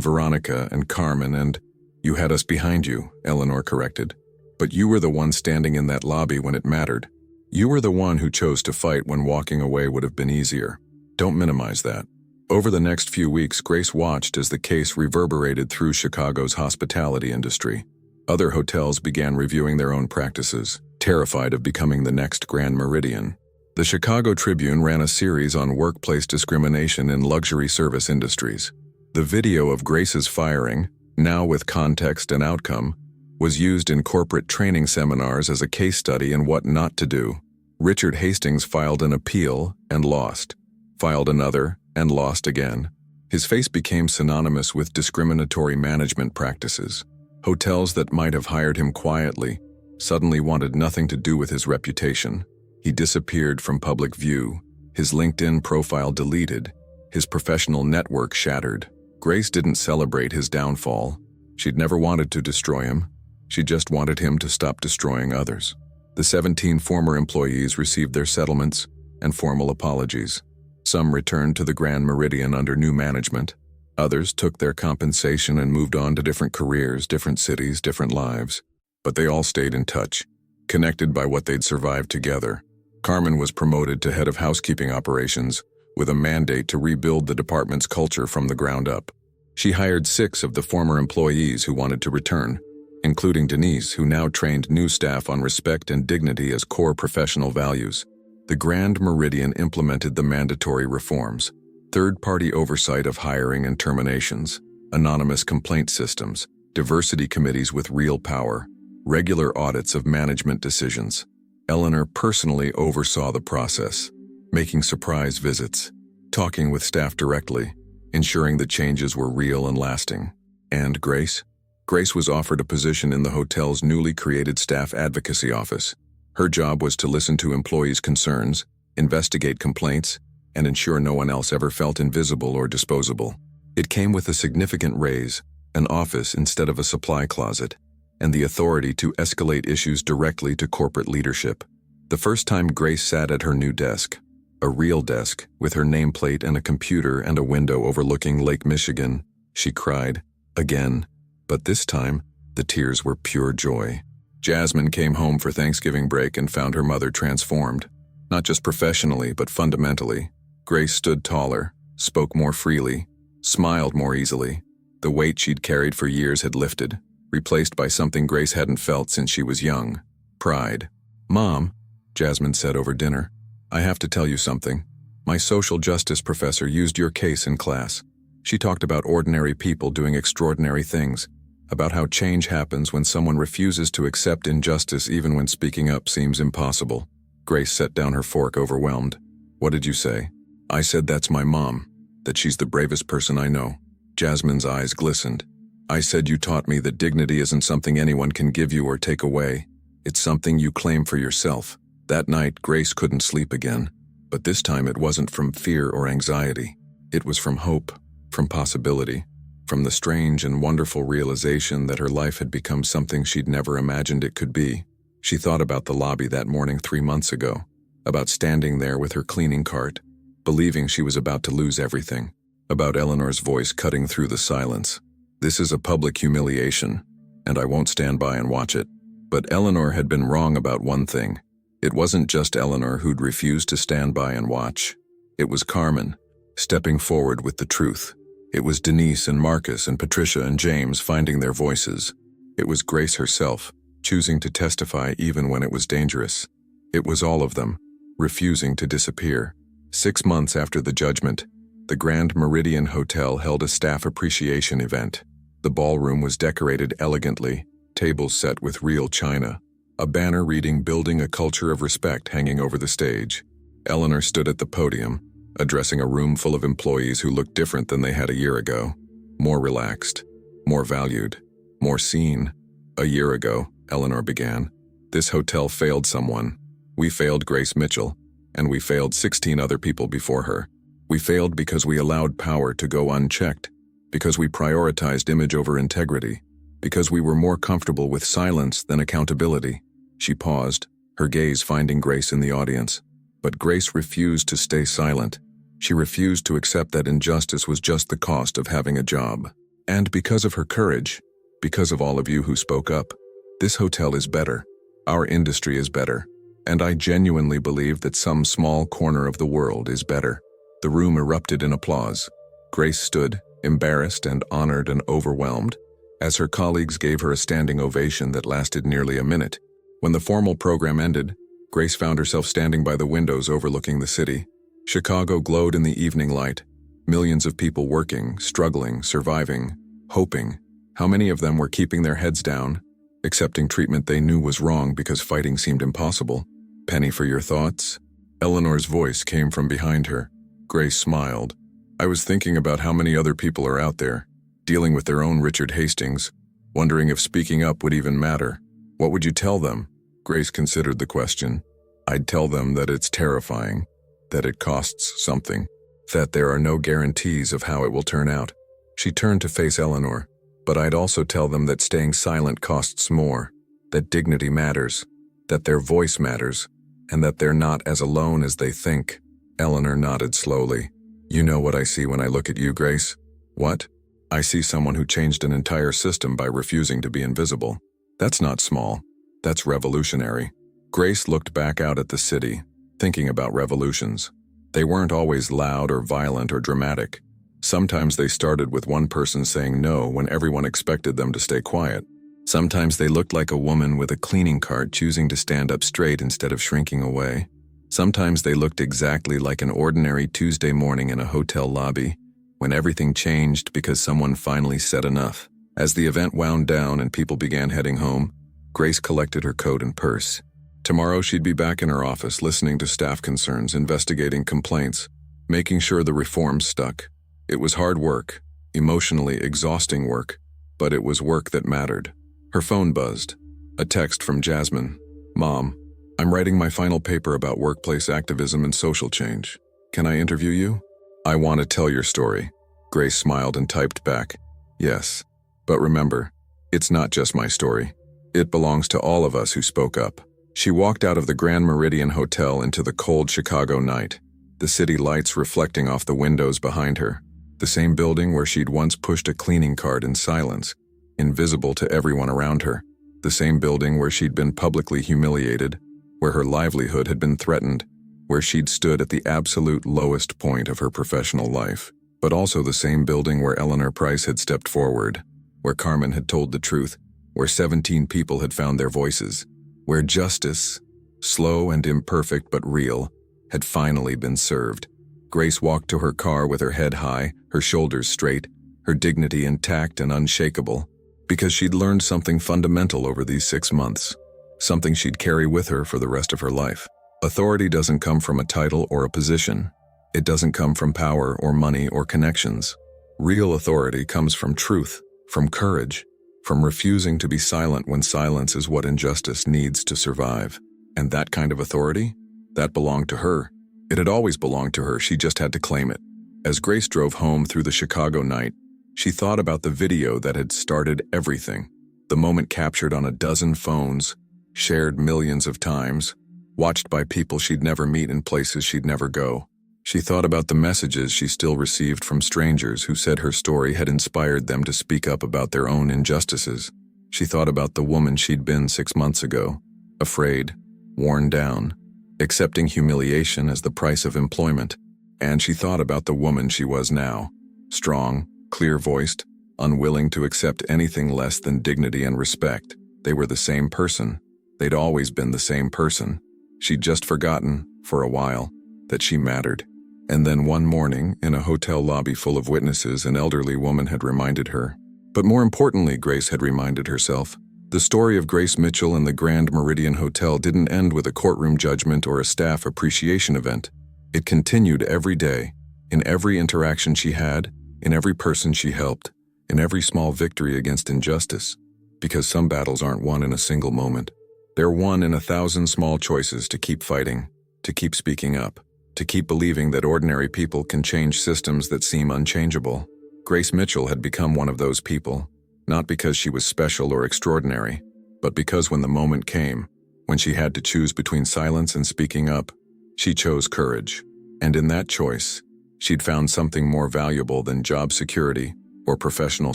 Veronica and Carmen and—" "You had us behind you," Eleanor corrected. "But you were the one standing in that lobby when it mattered. You were the one who chose to fight when walking away would have been easier. Don't minimize that." Over the next few weeks, Grace watched as the case reverberated through Chicago's hospitality industry. Other hotels began reviewing their own practices, terrified of becoming the next Grand Meridian. The Chicago Tribune ran a series on workplace discrimination in luxury service industries. The video of Grace's firing, now with context and outcome, was used in corporate training seminars as a case study in what not to do. Richard Hastings filed an appeal and lost, filed another and lost again. His face became synonymous with discriminatory management practices. Hotels that might have hired him quietly suddenly wanted nothing to do with his reputation. He disappeared from public view, his LinkedIn profile deleted, his professional network shattered. Grace didn't celebrate his downfall. She'd never wanted to destroy him. She just wanted him to stop destroying others. The 17 former employees received their settlements and formal apologies. Some returned to the Grand Meridian under new management. Others took their compensation and moved on to different careers, different cities, different lives. But they all stayed in touch, connected by what they'd survived together. Carmen was promoted to head of housekeeping operations, with a mandate to rebuild the department's culture from the ground up. She hired 6 of the former employees who wanted to return, including Denise, who now trained new staff on respect and dignity as core professional values. The Grand Meridian implemented the mandatory reforms: third-party oversight of hiring and terminations, anonymous complaint systems, diversity committees with real power, regular audits of management decisions. Eleanor personally oversaw the process, making surprise visits, talking with staff directly, ensuring the changes were real and lasting. And Grace? Grace was offered a position in the hotel's newly created staff advocacy office. Her job was to listen to employees' concerns, investigate complaints, and ensure no one else ever felt invisible or disposable. It came with a significant raise, an office instead of a supply closet, and the authority to escalate issues directly to corporate leadership. The first time Grace sat at her new desk, a real desk with her nameplate and a computer and a window overlooking Lake Michigan, she cried, again. But this time, the tears were pure joy. Jasmine came home for Thanksgiving break and found her mother transformed, not just professionally but fundamentally. Grace stood taller, spoke more freely, smiled more easily. The weight she'd carried for years had lifted, replaced by something Grace hadn't felt since she was young: pride. "Mom," Jasmine said over dinner, "I have to tell you something. My social justice professor used your case in class. She talked about ordinary people doing extraordinary things, about how change happens when someone refuses to accept injustice even when speaking up seems impossible." Grace set down her fork, overwhelmed. "What did you say?" "I said that's my mom, that she's the bravest person I know." Jasmine's eyes glistened. "I said you taught me that dignity isn't something anyone can give you or take away. It's something you claim for yourself." That night, Grace couldn't sleep again. But this time it wasn't from fear or anxiety. It was from hope, from possibility, from the strange and wonderful realization that her life had become something she'd never imagined it could be. She thought about the lobby that morning 3 months ago, about standing there with her cleaning cart, believing she was about to lose everything, about Eleanor's voice cutting through the silence. "This is a public humiliation, and I won't stand by and watch it." But Eleanor had been wrong about one thing. It wasn't just Eleanor who'd refused to stand by and watch. It was Carmen, stepping forward with the truth. It was Denise and Marcus and Patricia and James finding their voices. It was Grace herself, choosing to testify even when it was dangerous. It was all of them, refusing to disappear. 6 months after the judgment, the Grand Meridian Hotel held a staff appreciation event. The ballroom was decorated elegantly, tables set with real china, a banner reading "Building a Culture of Respect" hanging over the stage. Eleanor stood at the podium, addressing a room full of employees who looked different than they had a year ago. More relaxed, more valued, more seen. "A year ago," Eleanor began, "this hotel failed someone. We failed Grace Mitchell, and we failed 16 other people before her. We failed because we allowed power to go unchecked, because we prioritized image over integrity, because we were more comfortable with silence than accountability." She paused, her gaze finding Grace in the audience. But Grace refused to stay silent. She refused to accept that injustice was just the cost of having a job. "And because of her courage, because of all of you who spoke up, this hotel is better. Our industry is better. And I genuinely believe that some small corner of the world is better." The room erupted in applause. Grace stood, embarrassed and honored and overwhelmed, as her colleagues gave her a standing ovation that lasted nearly a minute. When the formal program ended, Grace found herself standing by the windows overlooking the city. Chicago glowed in the evening light. Millions of people working, struggling, surviving, hoping. How many of them were keeping their heads down, accepting treatment they knew was wrong because fighting seemed impossible? "Penny, for your thoughts?" Eleanor's voice came from behind her. Grace smiled. "I was thinking about how many other people are out there, dealing with their own Richard Hastings, wondering if speaking up would even matter. What would you tell them?" Grace considered the question. "I'd tell them that it's terrifying, that it costs something, that there are no guarantees of how it will turn out." She turned to face Eleanor. "But I'd also tell them that staying silent costs more, that dignity matters, that their voice matters, and that they're not as alone as they think. Eleanor nodded slowly. You know what I see when I look at you, Grace? What? I see someone who changed an entire system by refusing to be invisible. That's not small. That's revolutionary. Grace looked back out at the city, thinking about revolutions. They weren't always loud or violent or dramatic. Sometimes they started with one person saying no when everyone expected them to stay quiet. Sometimes they looked like a woman with a cleaning cart choosing to stand up straight instead of shrinking away. Sometimes they looked exactly like an ordinary Tuesday morning in a hotel lobby, when everything changed because someone finally said enough. As the event wound down and people began heading home, Grace collected her coat and purse. Tomorrow she'd be back in her office listening to staff concerns, investigating complaints, making sure the reforms stuck. It was hard work, emotionally exhausting work, but it was work that mattered. Her phone buzzed. A text from Jasmine. Mom, I'm writing my final paper about workplace activism and social change. Can I interview you? I want to tell your story. Grace smiled and typed back, yes. But remember, it's not just my story. It belongs to all of us who spoke up. She walked out of the Grand Meridian Hotel into the cold Chicago night, the city lights reflecting off the windows behind her, the same building where she'd once pushed a cleaning cart in silence, invisible to everyone around her, the same building where she'd been publicly humiliated, where her livelihood had been threatened, where she'd stood at the absolute lowest point of her professional life, but also the same building where Eleanor Price had stepped forward, where Carmen had told the truth, where 17 people had found their voices, where justice, slow and imperfect but real, had finally been served. Grace walked to her car with her head high, her shoulders straight, her dignity intact and unshakable, because she'd learned something fundamental over these 6 months, something she'd carry with her for the rest of her life. Authority doesn't come from a title or a position. It doesn't come from power or money or connections. Real authority comes from truth, from courage, from refusing to be silent when silence is what injustice needs to survive. And that kind of authority? That belonged to her. It had always belonged to her, she just had to claim it. As Grace drove home through the Chicago night, she thought about the video that had started everything. The moment captured on a dozen phones, shared millions of times, watched by people she'd never meet in places she'd never go. She thought about the messages she still received from strangers who said her story had inspired them to speak up about their own injustices. She thought about the woman she'd been 6 months ago, afraid, worn down, accepting humiliation as the price of employment. And she thought about the woman she was now, strong, clear-voiced, unwilling to accept anything less than dignity and respect. They were the same person. They'd always been the same person. She'd just forgotten, for a while, that she mattered. And then one morning, in a hotel lobby full of witnesses, an elderly woman had reminded her. But more importantly, Grace had reminded herself. The story of Grace Mitchell and the Grand Meridian Hotel didn't end with a courtroom judgment or a staff appreciation event. It continued every day, in every interaction she had, in every person she helped, in every small victory against injustice. Because some battles aren't won in a single moment. They're won in 1,000 small choices to keep fighting, to keep speaking up, to keep believing that ordinary people can change systems that seem unchangeable. Grace Mitchell had become one of those people, not because she was special or extraordinary, but because when the moment came, when she had to choose between silence and speaking up, she chose courage. And in that choice, she'd found something more valuable than job security or professional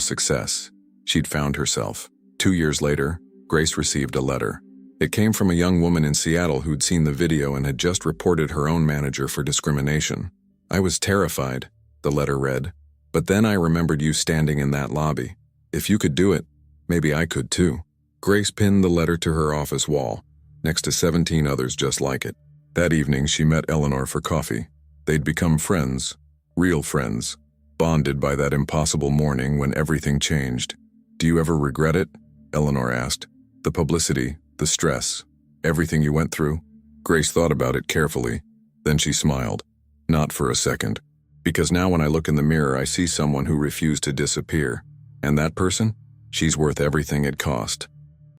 success. She'd found herself. 2 years later, Grace received a letter. It came from a young woman in Seattle who'd seen the video and had just reported her own manager for discrimination. I was terrified, the letter read, but then I remembered you standing in that lobby. If you could do it, maybe I could too. Grace pinned the letter to her office wall, next to 17 others just like it. That evening, she met Eleanor for coffee. They'd become friends, real friends, bonded by that impossible morning when everything changed. Do you ever regret it? Eleanor asked. The publicity, the stress, everything you went through? Grace thought about it carefully. Then she smiled. Not for a second. Because now when I look in the mirror, I see someone who refused to disappear. And that person? She's worth everything it cost.